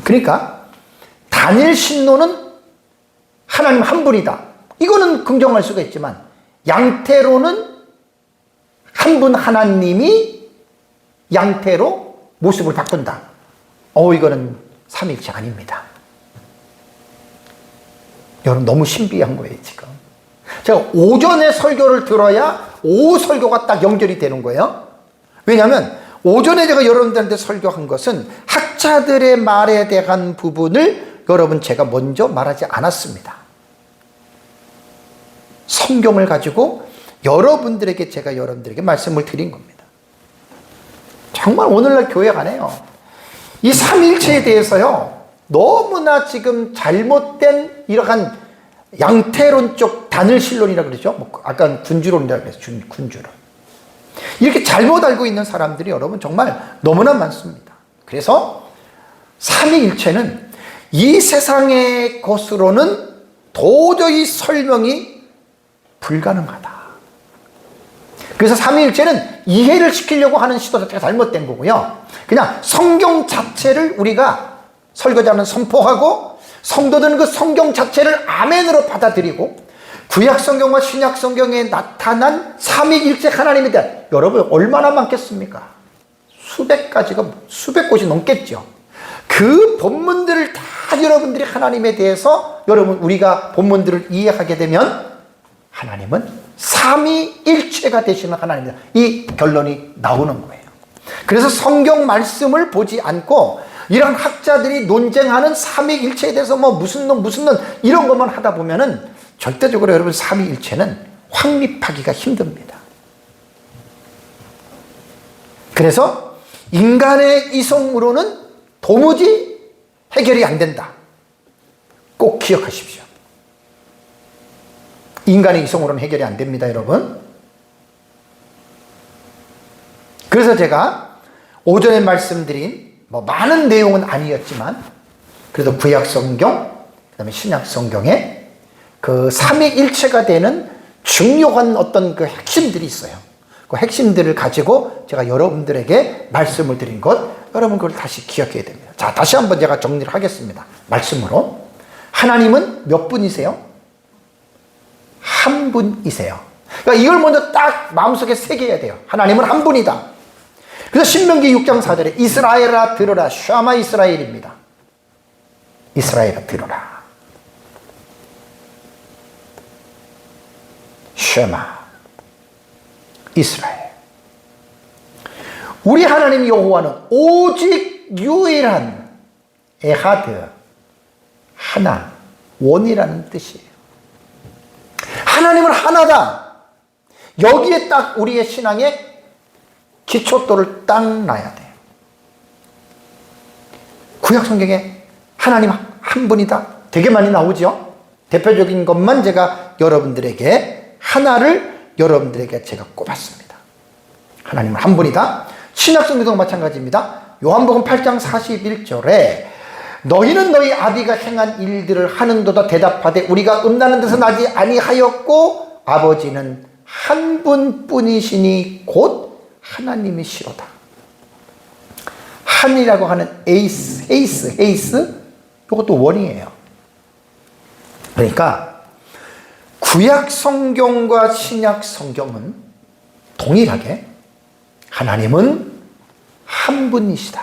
그러니까 단일 신론은 하나님 한 분이다. 이거는 긍정할 수가 있지만 양태로는 한 분 하나님이 양태로 모습을 바꾼다. 이거는 삼위일체 아닙니다. 여러분 너무 신비한 거예요 지금. 제가 오전에 설교를 들어야 오후 설교가 딱 연결이 되는 거예요. 왜냐하면 오전에 제가 여러분들한테 설교한 것은 학자들의 말에 대한 부분을 여러분 제가 먼저 말하지 않았습니다. 성경을 가지고 제가 여러분들에게 말씀을 드린 겁니다. 정말 오늘날 교회 안에요, 이 삼위일체에 대해서요 너무나 지금 잘못된 이러한 양태론적 단일신론이라고 그러죠. 아까 군주론이라고 그랬어요. 군주론. 이렇게 잘못 알고 있는 사람들이 여러분 정말 너무나 많습니다. 그래서 삼위일체는 이 세상의 것으로는 도저히 설명이 불가능하다. 그래서 삼위일체는 이해를 시키려고 하는 시도 자체가 잘못된 거고요. 그냥 성경 자체를 우리가 설교자는 선포하고 성도들은 그 성경 자체를 아멘으로 받아들이고 구약 성경과 신약 성경에 나타난 삼위일체 하나님에 대한, 여러분 얼마나 많겠습니까? 수백 곳이 넘겠죠. 그 본문들을 다 여러분들이 하나님에 대해서 우리가 본문들을 이해하게 되면 하나님은 삼위일체가 되시는 하나님이다. 이 결론이 나오는 거예요. 그래서 성경 말씀을 보지 않고 이런 학자들이 논쟁하는 삼위일체에 대해서 무슨 론 이런 것만 하다 보면은 절대적으로 여러분 삼위일체는 확립하기가 힘듭니다. 그래서 인간의 이성으로는 도무지 해결이 안 된다. 꼭 기억하십시오. 인간의 이성으로는 해결이 안 됩니다, 여러분. 그래서 제가 오전에 말씀드린 많은 내용은 아니었지만 그래도 구약 성경, 그다음에 신약 성경에 그 삼위일체가 되는 중요한 어떤 그 핵심들이 있어요. 그 핵심들을 가지고 제가 여러분들에게 말씀을 드린 것, 여러분 그걸 다시 기억해야 됩니다. 자, 다시 한번 제가 정리를 하겠습니다. 말씀으로. 하나님은 몇 분이세요? 한 분이세요. 그러니까 이걸 먼저 딱 마음속에 새겨야 돼요. 하나님은 한 분이다. 그래서 신명기 6장 4절에 이스라엘아 들으라. 샤마 이스라엘입니다. 이스라엘아 들으라. 샤마 이스라엘. 우리 하나님 여호와는 오직 유일한 에하드, 하나, 원이라는 뜻이에요. 하나님은 하나다. 여기에 딱 우리의 신앙의 기초돌을 딱 놔야 돼요. 구약 성경에 하나님 한 분이다 되게 많이 나오죠. 대표적인 것만 제가 여러분들에게 제가 꼽았습니다. 하나님은 한 분이다. 신약 성경도 마찬가지입니다. 요한복음 8장 41절에 너희는 너희 아비가 행한 일들을 하는도다 대답하되 우리가 음나는 데서 나지 아니하였고 아버지는 한 분뿐이시니 곧 하나님이시로다. 한이라고 하는 헤이스 이것도 원이에요. 그러니까 구약 성경과 신약 성경은 동일하게 하나님은 한 분이시다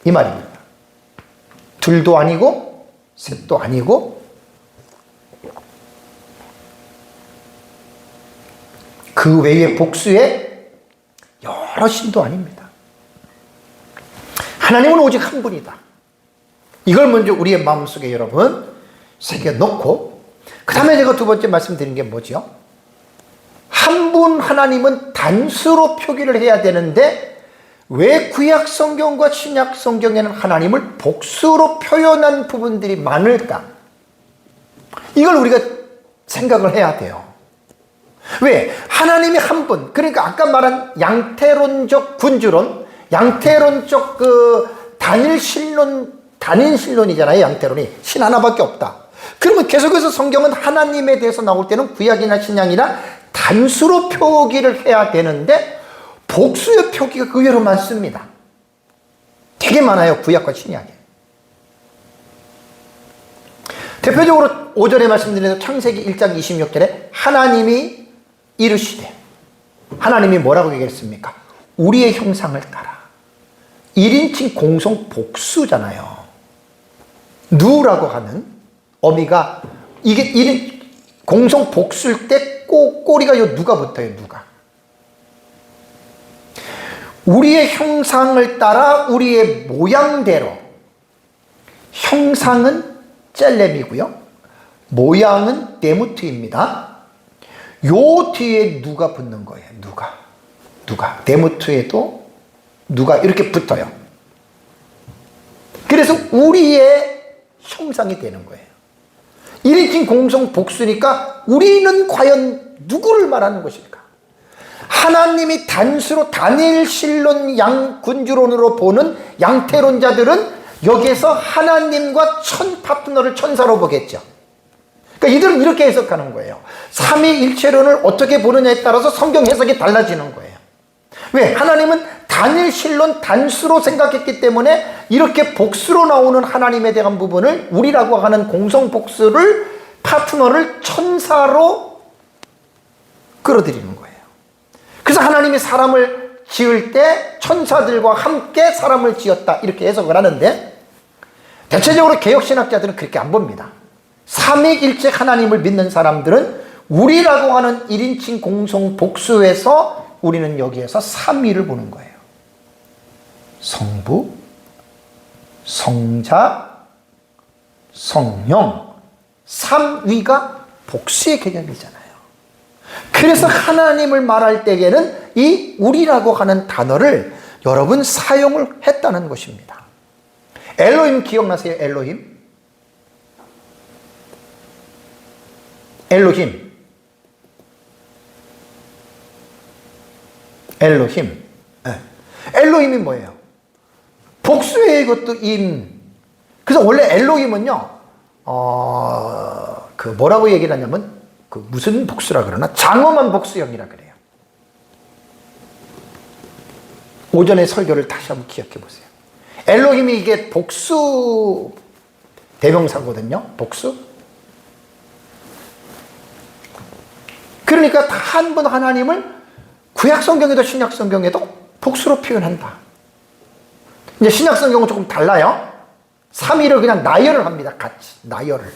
이 말입니다. 둘도 아니고 셋도 아니고 그 외에 복수의 여러 신도 아닙니다. 하나님은 오직 한 분이다. 이걸 먼저 우리의 마음속에 여러분 새겨놓고, 그 다음에 제가 두 번째 말씀드린 게 뭐죠? 한 분 하나님은 단수로 표기를 해야 되는데 왜 구약 성경과 신약 성경에는 하나님을 복수로 표현한 부분들이 많을까? 이걸 우리가 생각을 해야 돼요. 왜? 하나님이 한 분, 그러니까 아까 말한 양태론적 군주론, 양태론적 단일신론이잖아요. 양태론이 신 하나밖에 없다. 그러면 계속해서 성경은 하나님에 대해서 나올 때는 구약이나 신약이나 단수로 표기를 해야 되는데 복수의 표기가 의외로 많습니다. 되게 많아요. 구약과 신약에. 대표적으로 5절에 말씀드린 창세기 1장 26절에 하나님이 이르시되, 하나님이 뭐라고 얘기했습니까? 우리의 형상을 따라. 1인칭 공성 복수잖아요. 누라고 하는 어미가, 이게 1인 공성 복수일 때 꼬리가 요 누가 붙어요. 누가. 우리의 형상을 따라 우리의 모양대로. 형상은 젤렘이고요, 모양은 데무트입니다. 요 뒤에 누가 붙는 거예요. 누가. 데무트에도 누가 이렇게 붙어요. 그래서 우리의 형상이 되는 거예요. 1인칭 공성 복수니까 우리는 과연 누구를 말하는 것일까? 하나님이 단수로 단일신론 양군주론으로 보는 양태론자들은 여기에서 하나님과 파트너를 천사로 보겠죠. 그러니까 이들은 이렇게 해석하는 거예요. 삼위일체론을 어떻게 보느냐에 따라서 성경 해석이 달라지는 거예요. 왜? 하나님은 단일신론 단수로 생각했기 때문에 이렇게 복수로 나오는 하나님에 대한 부분을 우리라고 하는 공성복수를 파트너를 천사로 끌어들이는 거예요. 그래서 하나님이 사람을 지을 때 천사들과 함께 사람을 지었다, 이렇게 해석을 하는데, 대체적으로 개혁신학자들은 그렇게 안 봅니다. 삼위일체 하나님을 믿는 사람들은 우리라고 하는 1인칭 공성 복수에서 우리는 여기에서 삼위를 보는 거예요. 성부, 성자, 성령, 삼위가 복수의 개념이잖아요. 그래서 하나님을 말할 때에는 이 우리라고 하는 단어를 여러분 사용을 했다는 것입니다. 엘로힘 기억나세요? 엘로힘. 엘로힘이 뭐예요? 복수의 이것도 임. 그래서 원래 엘로힘은요, 뭐라고 얘기를 하냐면, 무슨 복수라 그러나? 장엄한 복수형이라 그래요. 오전에 설교를 다시 한번 기억해 보세요. 엘로힘이 이게 복수 대명사거든요. 복수. 그러니까 한 분 하나님을 구약 성경에도 신약 성경에도 복수로 표현한다. 이제 신약 성경은 조금 달라요. 삼위를 그냥 나열을 합니다. 같이 나열을.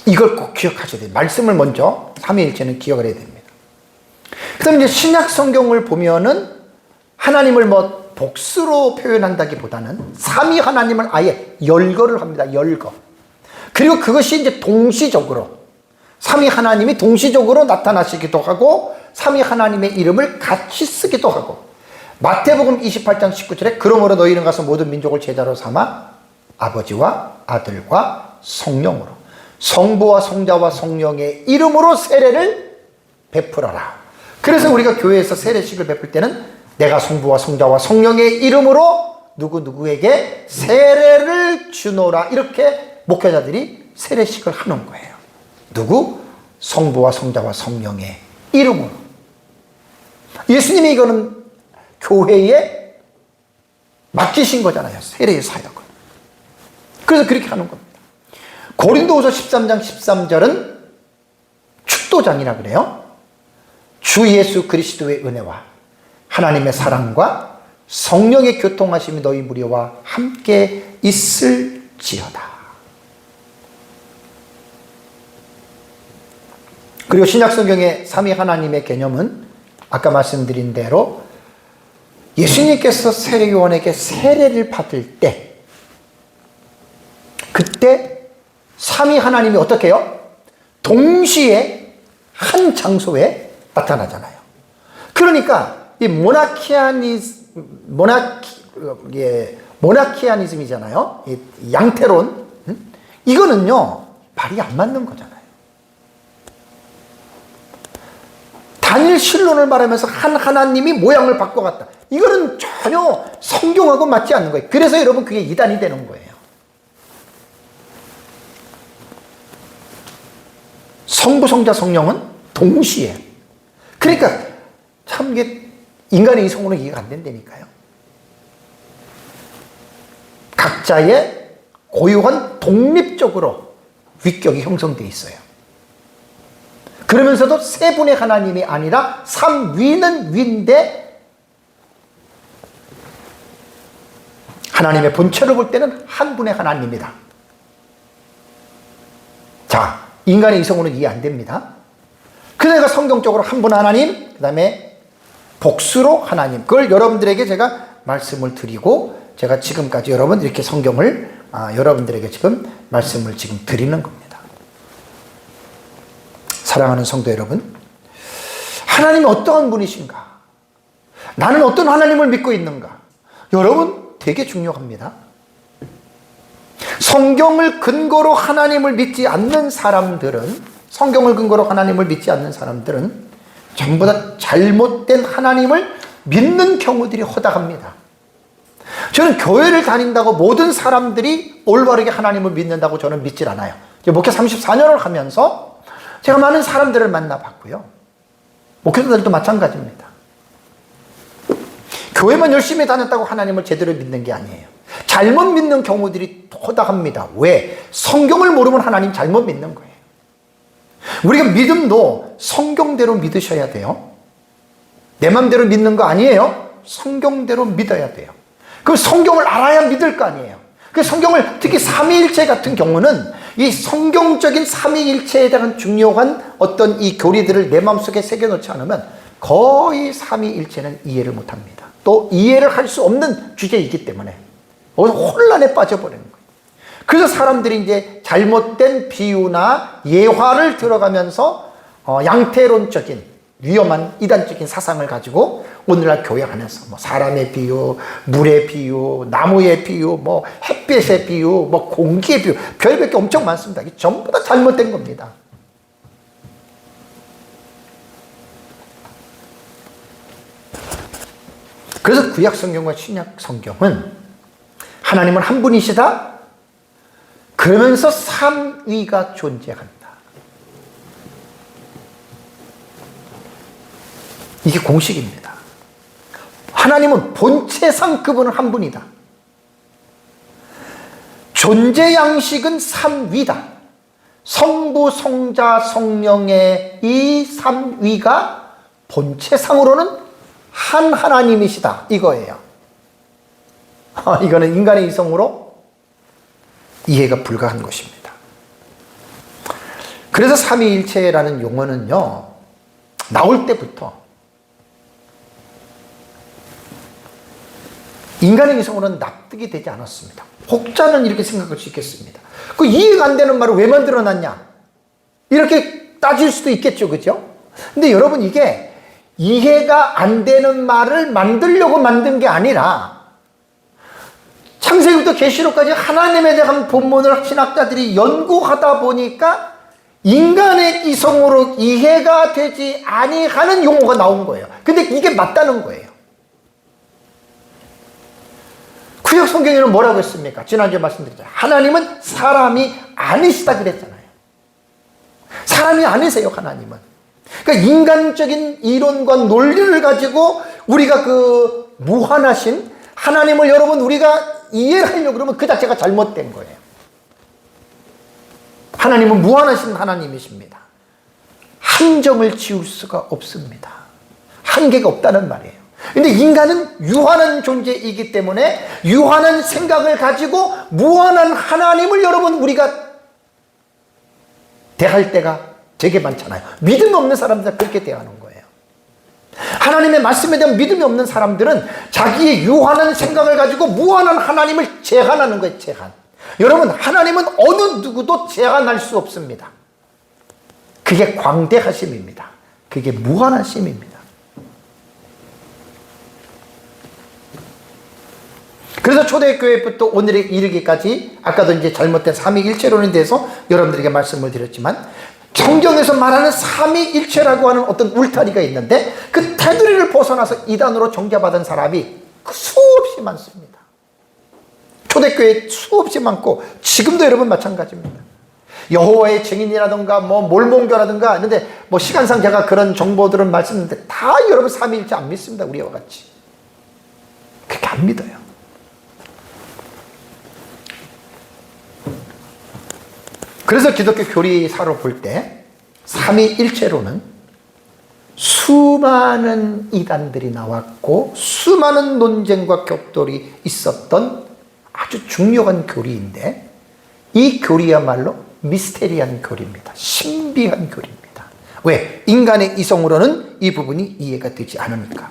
이걸 꼭 기억하셔야 돼요. 말씀을 먼저 삼위일체는 기억을 해야 됩니다. 그 다음에 이제 신약 성경을 보면은 하나님을 복수로 표현한다기보다는 삼위 하나님을 아예 열거를 합니다. 열거. 그리고 그것이 이제 동시적으로 삼위 하나님이 동시적으로 나타나시기도 하고 삼위 하나님의 이름을 같이 쓰기도 하고, 마태복음 28장 19절에 그러므로 너희는 가서 모든 민족을 제자로 삼아 아버지와 아들과 성령으로, 성부와 성자와 성령의 이름으로 세례를 베풀어라. 그래서 우리가 교회에서 세례식을 베풀 때는 내가 성부와 성자와 성령의 이름으로 누구누구에게 세례를 주노라, 이렇게 목회자들이 세례식을 하는 거예요. 누구? 성부와 성자와 성령의 이름으로. 예수님이 이거는 교회에 맡기신 거잖아요. 세례의 사역을. 그래서 그렇게 하는 겁니다. 고린도후서 13장 13절은 축도장이라 그래요. 주 예수 그리스도의 은혜와 하나님의 사랑과 성령의 교통하심이 너희 무리와 함께 있을지어다. 그리고 신약 성경의 삼위 하나님의 개념은 아까 말씀드린 대로 예수님께서 세례요한에게 세례를 받을 때, 그때 삼위 하나님이 어떻게 해요? 동시에 한 장소에 나타나잖아요. 그러니까 이 모나키아니즘이잖아요. 이 양태론. 이거는요, 말이 안 맞는 거잖아요. 단일 신론을 말하면서 한 하나님이 모양을 바꿔갔다. 이거는 전혀 성경하고 맞지 않는 거예요. 그래서 여러분 그게 이단이 되는 거예요. 성부, 성자, 성령은 동시에. 그러니까 참 이게 인간의 이성으로는 이해가 안 된다니까요. 각자의 고유한 독립적으로 위격이 형성되어 있어요. 그러면서도 세 분의 하나님이 아니라 삼위는 위인데 하나님의 본체를 볼 때는 한 분의 하나님이다. 자, 인간의 이성으로는 이해 안 됩니다. 그러니까 성경적으로 한 분 하나님, 그 다음에 복수로 하나님. 그걸 여러분들에게 제가 말씀을 드리고 제가 지금까지 여러분 이렇게 성경을 여러분들에게 지금 말씀을 지금 드리는 겁니다. 사랑하는 성도 여러분, 하나님이 어떠한 분이신가? 나는 어떤 하나님을 믿고 있는가? 여러분 되게 중요합니다. 성경을 근거로 하나님을 믿지 않는 사람들은, 성경을 근거로 하나님을 믿지 않는 사람들은 전부 다 잘못된 하나님을 믿는 경우들이 허다합니다. 저는 교회를 다닌다고 모든 사람들이 올바르게 하나님을 믿는다고 저는 믿질 않아요. 목회 34년을 하면서 제가 많은 사람들을 만나봤고요. 목회자들도 마찬가지입니다. 교회만 열심히 다녔다고 하나님을 제대로 믿는 게 아니에요. 잘못 믿는 경우들이 허다합니다. 왜? 성경을 모르면 하나님 잘못 믿는 거예요. 우리가 믿음도 성경대로 믿으셔야 돼요. 내 맘대로 믿는 거 아니에요. 성경대로 믿어야 돼요. 그럼 성경을 알아야 믿을 거 아니에요. 그 성경을, 특히 삼위일체 같은 경우는 이 성경적인 삼위일체에 대한 중요한 어떤 이 교리들을 내 마음속에 새겨놓지 않으면 거의 삼위일체는 이해를 못합니다. 또 이해를 할 수 없는 주제이기 때문에 혼란에 빠져버리는 거예요. 그래서 사람들이 이제 잘못된 비유나 예화를 들어가면서 양태론적인 위험한 이단적인 사상을 가지고 오늘날 교회 안에서 뭐 사람의 비유, 물의 비유, 나무의 비유, 뭐 햇빛의 비유, 뭐 공기의 비유, 별별 게 엄청 많습니다. 이게 전부 다 잘못된 겁니다. 그래서 구약 성경과 신약 성경은 하나님은 한 분이시다. 그러면서 삼위가 존재한다. 이게 공식입니다. 하나님은 본체상 그분은 한 분이다. 존재 양식은 삼위다. 성부, 성자, 성령의 이 삼위가 본체상으로는 한 하나님이시다. 이거예요. 이거는 인간의 이성으로 이해가 불가한 것입니다. 그래서 삼위일체라는 용어는요, 나올 때부터 인간의 이성으로는 납득이 되지 않았습니다. 혹자는 이렇게 생각할 수 있겠습니다. 그 이해가 안 되는 말을 왜 만들어놨냐? 이렇게 따질 수도 있겠죠, 그죠? 근데 여러분, 이게 이해가 안 되는 말을 만들려고 만든 게 아니라 창세기부터 계시록까지 하나님에 대한 본문을 신학자들이 연구하다 보니까 인간의 이성으로 이해가 되지 아니하는 용어가 나온 거예요. 근데 이게 맞다는 거예요. 구약 성경에는 뭐라고 했습니까? 지난주에 말씀드렸잖아요. 하나님은 사람이 아니시다 그랬잖아요. 사람이 아니세요, 하나님은. 그러니까 인간적인 이론과 논리를 가지고 우리가 그 무한하신 하나님을 여러분 우리가 이해하려고 그러면 그 자체가 잘못된 거예요. 하나님은 무한하신 하나님이십니다. 한정을 지울 수가 없습니다. 한계가 없다는 말이에요. 근데 인간은 유한한 존재이기 때문에 유한한 생각을 가지고 무한한 하나님을 여러분 우리가 대할 때가 되게 많잖아요. 믿음 없는 사람들 그렇게 대하는 거예요. 하나님의 말씀에 대한 믿음이 없는 사람들은 자기의 유한한 생각을 가지고 무한한 하나님을 제한하는 거예요. 제한. 여러분, 하나님은 어느 누구도 제한할 수 없습니다. 그게 광대하심입니다. 그게 무한하심입니다. 그래서 초대교회부터 오늘에 이르기까지 아까도 이제 잘못된 삼위일체론에 대해서 여러분들에게 말씀을 드렸지만, 성경에서 말하는 삼위일체라고 하는 어떤 울타리가 있는데 그 테두리를 벗어나서 이단으로 정죄받은 사람이 수없이 많습니다. 초대교회 수없이 많고 지금도 여러분 마찬가지입니다. 여호와의 증인이라든가 뭐 몰몬교라든가 했는데 뭐 시간상 제가 그런 정보들을 말씀드렸는데 다 여러분 삼위일체 안 믿습니다. 우리와 같이 그렇게 안 믿어요. 그래서 기독교 교리사로 볼 때 삼위일체로는 수많은 이단들이 나왔고 수많은 논쟁과 격돌이 있었던 아주 중요한 교리인데, 이 교리야말로 미스테리한 교리입니다. 신비한 교리입니다. 왜? 인간의 이성으로는 이 부분이 이해가 되지 않으니까.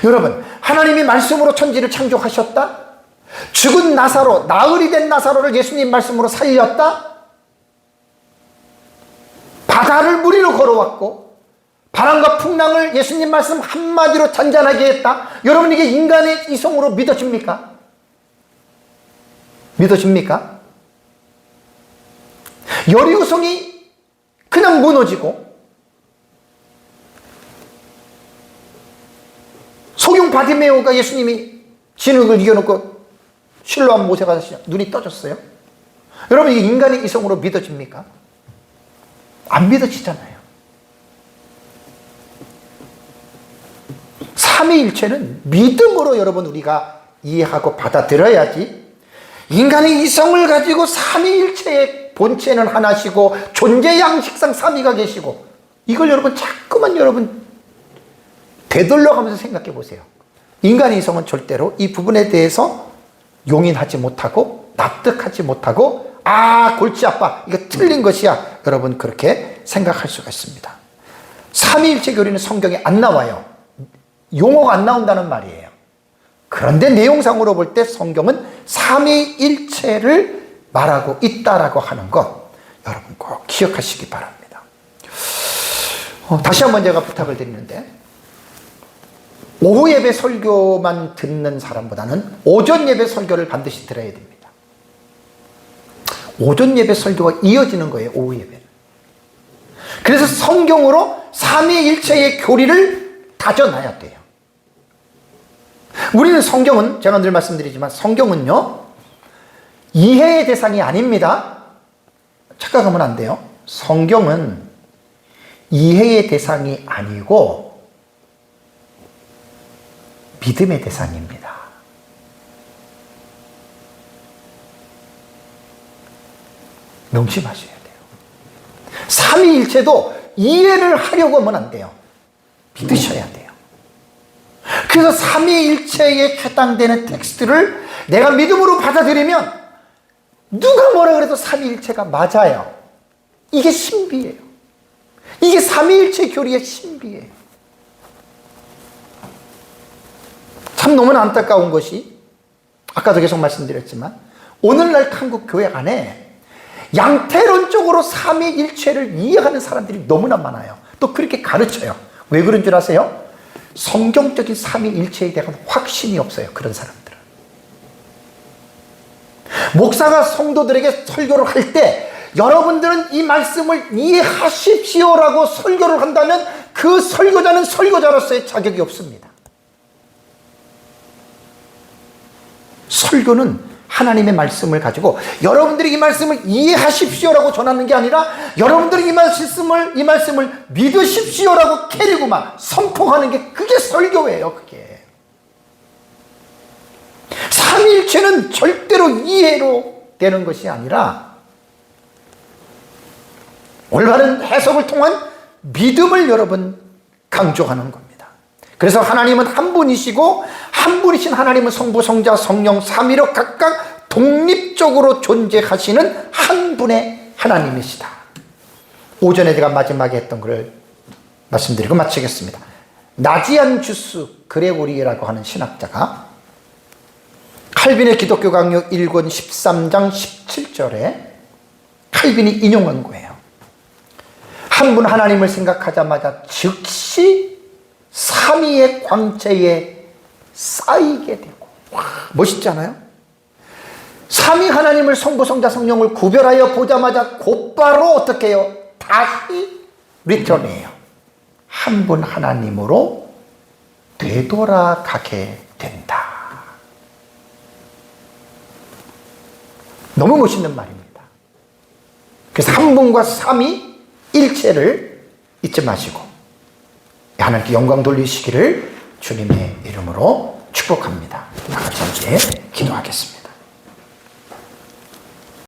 여러분, 하나님이 말씀으로 천지를 창조하셨다? 죽은 나사로, 나흘이 된 나사로를 예수님 말씀으로 살렸다? 바다를 무리로 걸어왔고 바람과 풍랑을 예수님 말씀 한마디로 잔잔하게 했다? 여러분, 이게 인간의 이성으로 믿어집니까? 믿어집니까? 여리고성이 그냥 무너지고 소경 바디메오가 예수님이 진흙을 이겨놓고 실로암 모세가 눈이 떠졌어요? 여러분, 이게 인간의 이성으로 믿어집니까? 안 믿어지잖아요. 삼위일체는 믿음으로 여러분 우리가 이해하고 받아들여야지, 인간의 이성을 가지고 삼위일체의 본체는 하나시고 존재 양식상 삼위가 계시고, 이걸 여러분 자꾸만 여러분 되돌려가면서 생각해 보세요. 인간의 이성은 절대로 이 부분에 대해서 용인하지 못하고 납득하지 못하고, 아, 골치 아파, 이거 틀린 것이야, 여러분 그렇게 생각할 수가 있습니다. 삼위일체 교리는 성경에 안 나와요. 용어가 안 나온다는 말이에요. 그런데 내용상으로 볼 때 성경은 삼위일체를 말하고 있다라고 하는 것 여러분 꼭 기억하시기 바랍니다. 다시 한번 제가 부탁을 드리는데, 오후 예배 설교만 듣는 사람보다는 오전 예배 설교를 반드시 들어야 됩니다. 오전 예배 설교가 이어지는 거예요, 오후 예배는. 그래서 성경으로 삼위일체의 교리를 다져놔야 돼요. 우리는 성경은, 제가 늘 말씀드리지만 성경은요, 이해의 대상이 아닙니다. 착각하면 안 돼요. 성경은 이해의 대상이 아니고 믿음의 대상입니다. 명심하셔야 돼요. 삼위일체도 이해를 하려고 하면 안 돼요. 믿으셔야 돼요. 그래서 삼위일체에 해당되는 텍스트를 내가 믿음으로 받아들이면 누가 뭐라 그래도 삼위일체가 맞아요. 이게 신비예요. 이게 삼위일체 교리의 신비예요. 참 너무나 안타까운 것이, 아까도 계속 말씀드렸지만 오늘날 한국 교회 안에 양태론적으로 삼위일체를 이해하는 사람들이 너무나 많아요. 또 그렇게 가르쳐요. 왜 그런 줄 아세요? 성경적인 삼위일체에 대한 확신이 없어요, 그런 사람들은. 목사가 성도들에게 설교를 할 때 여러분들은 이 말씀을 이해하십시오라고 설교를 한다면 그 설교자는 설교자로서의 자격이 없습니다. 설교는 하나님의 말씀을 가지고 여러분들이 이 말씀을 이해하십시오라고 전하는 게 아니라 여러분들이 이 말씀을 믿으십시오라고 캐리고만 선포하는 게, 그게 설교예요. 그게 삼위일체는 절대로 이해로 되는 것이 아니라 올바른 해석을 통한 믿음을 여러분 강조하는 겁니다. 그래서 하나님은 한 분이시고 한 분이신 하나님은 성부, 성자, 성령, 삼위로 각각 독립적으로 존재하시는 한 분의 하나님이시다. 오전에 제가 마지막에 했던 것을 말씀드리고 마치겠습니다. 나지안 주스 그레고리라고 하는 신학자가 칼빈의 기독교 강력 1권 13장 17절에 칼빈이 인용한 거예요. 한 분 하나님을 생각하자마자 즉시 삼위의 광채에 쌓이게 되고. 와, 멋있지 않아요? 삼위 하나님을 성부, 성자, 성령을 구별하여 보자마자 곧바로 어떻게 해요? 다시 리턴해요. 한 분 하나님으로 되돌아가게 된다. 너무 멋있는 말입니다. 그래서 한 분과 삼위 일체를 잊지 마시고 하나님께 영광 돌리시기를 주님의 이름으로 축복합니다. 다 같이 함께 기도하겠습니다.